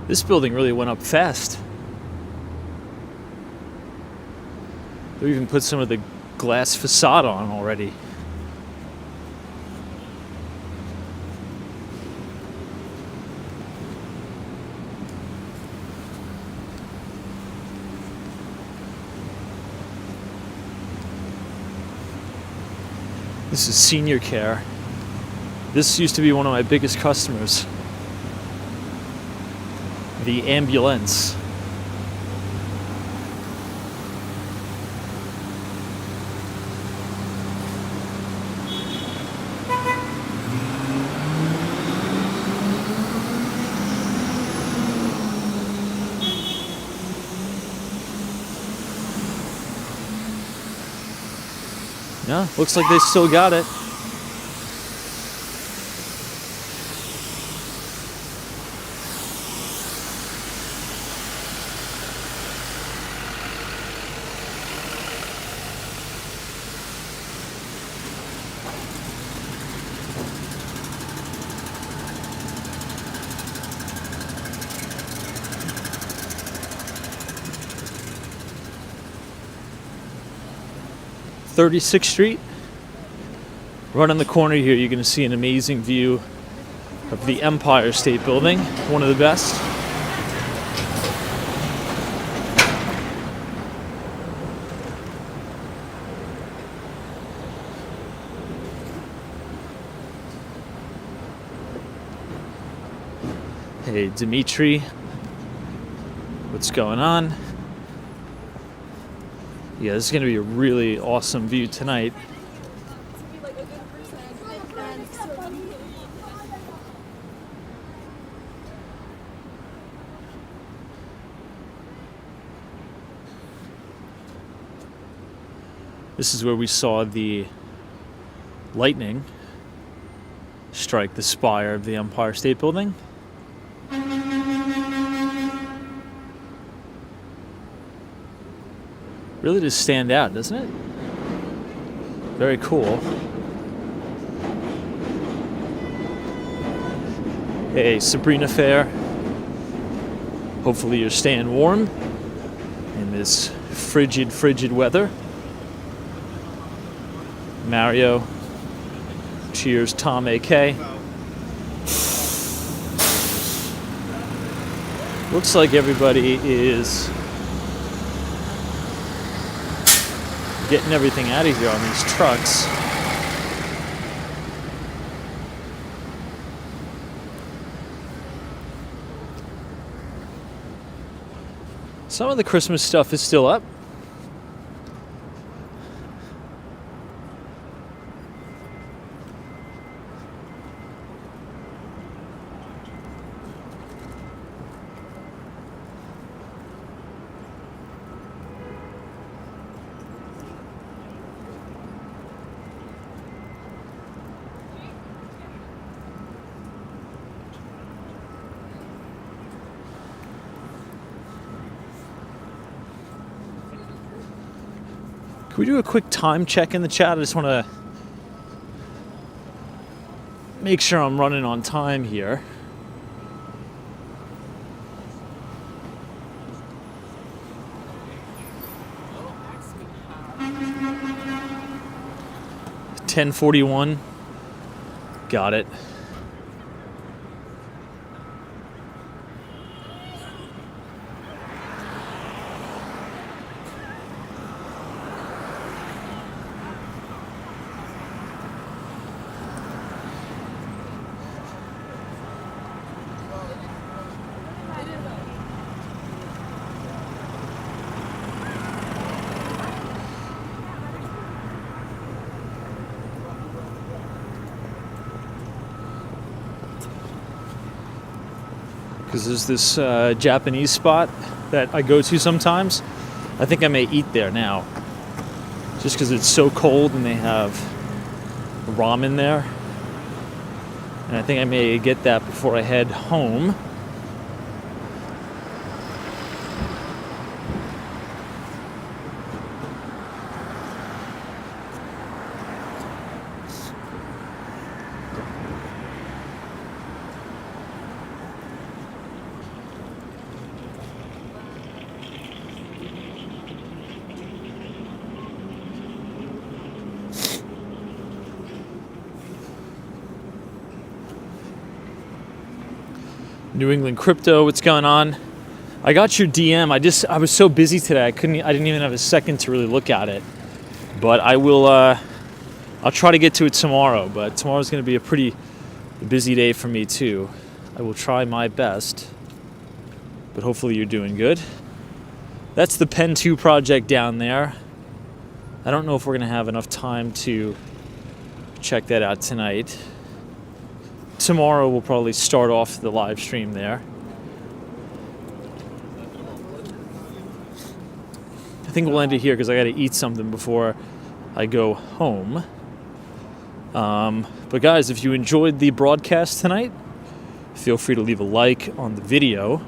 This building really went up fast. They even put some of the glass facade on already. This is Senior Care. This used to be one of my biggest customers. The ambulance. Yeah, looks like they still got it. 36th Street. Right on the corner here, you're going to see an amazing view of the Empire State Building, one of the best. Hey, Dimitri, what's going on? Yeah, this is going to be a really awesome view tonight. This is where we saw the lightning strike the spire of the Empire State Building. Really does stand out, doesn't it? Very cool. Hey, Sabrina Fair. Hopefully you're staying warm in this frigid weather. Mario. Cheers, Tom AK. Looks like everybody is getting everything out of here on these trucks. Some of the Christmas stuff is still up. Can we do a quick time check in the chat? I just want to make sure I'm running on time here. $10:41. Got it. Because there's this Japanese spot that I go to sometimes. I think I may eat there now. Just because it's so cold and they have ramen there. And I think I may get that before I head home. New England Crypto, what's going on? I got your DM. I was so busy today. I didn't even have a second to really look at it. But I will I'll try to get to it tomorrow, but tomorrow's going to be a pretty busy day for me too. I will try my best. But hopefully you're doing good. That's the Pen 2 project down there. I don't know if we're going to have enough time to check that out tonight. Tomorrow we'll probably start off the live stream there. I think we'll end it here because I got to eat something before I go home. But guys, if you enjoyed the broadcast tonight, feel free to leave a like on the video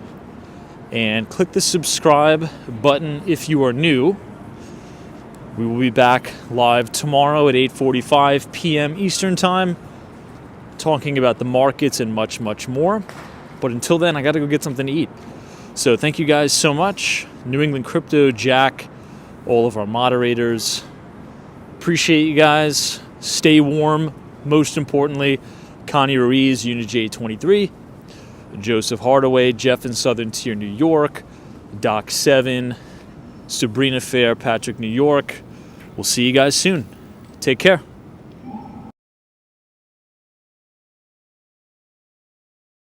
and click the subscribe button if you are new. We will be back live tomorrow at 8:45 p.m. Eastern Time, talking about the markets and much, much more. But until then, I got to go get something to eat. So thank you guys so much. New England Crypto, Jack, all of our moderators. appreciate you guys. Stay warm. Most importantly, Connie Ruiz, Unit 23, Joseph Hardaway, Jeff in Southern Tier, New York, Doc 7, Sabrina Fair, Patrick, New York. We'll see you guys soon. Take care.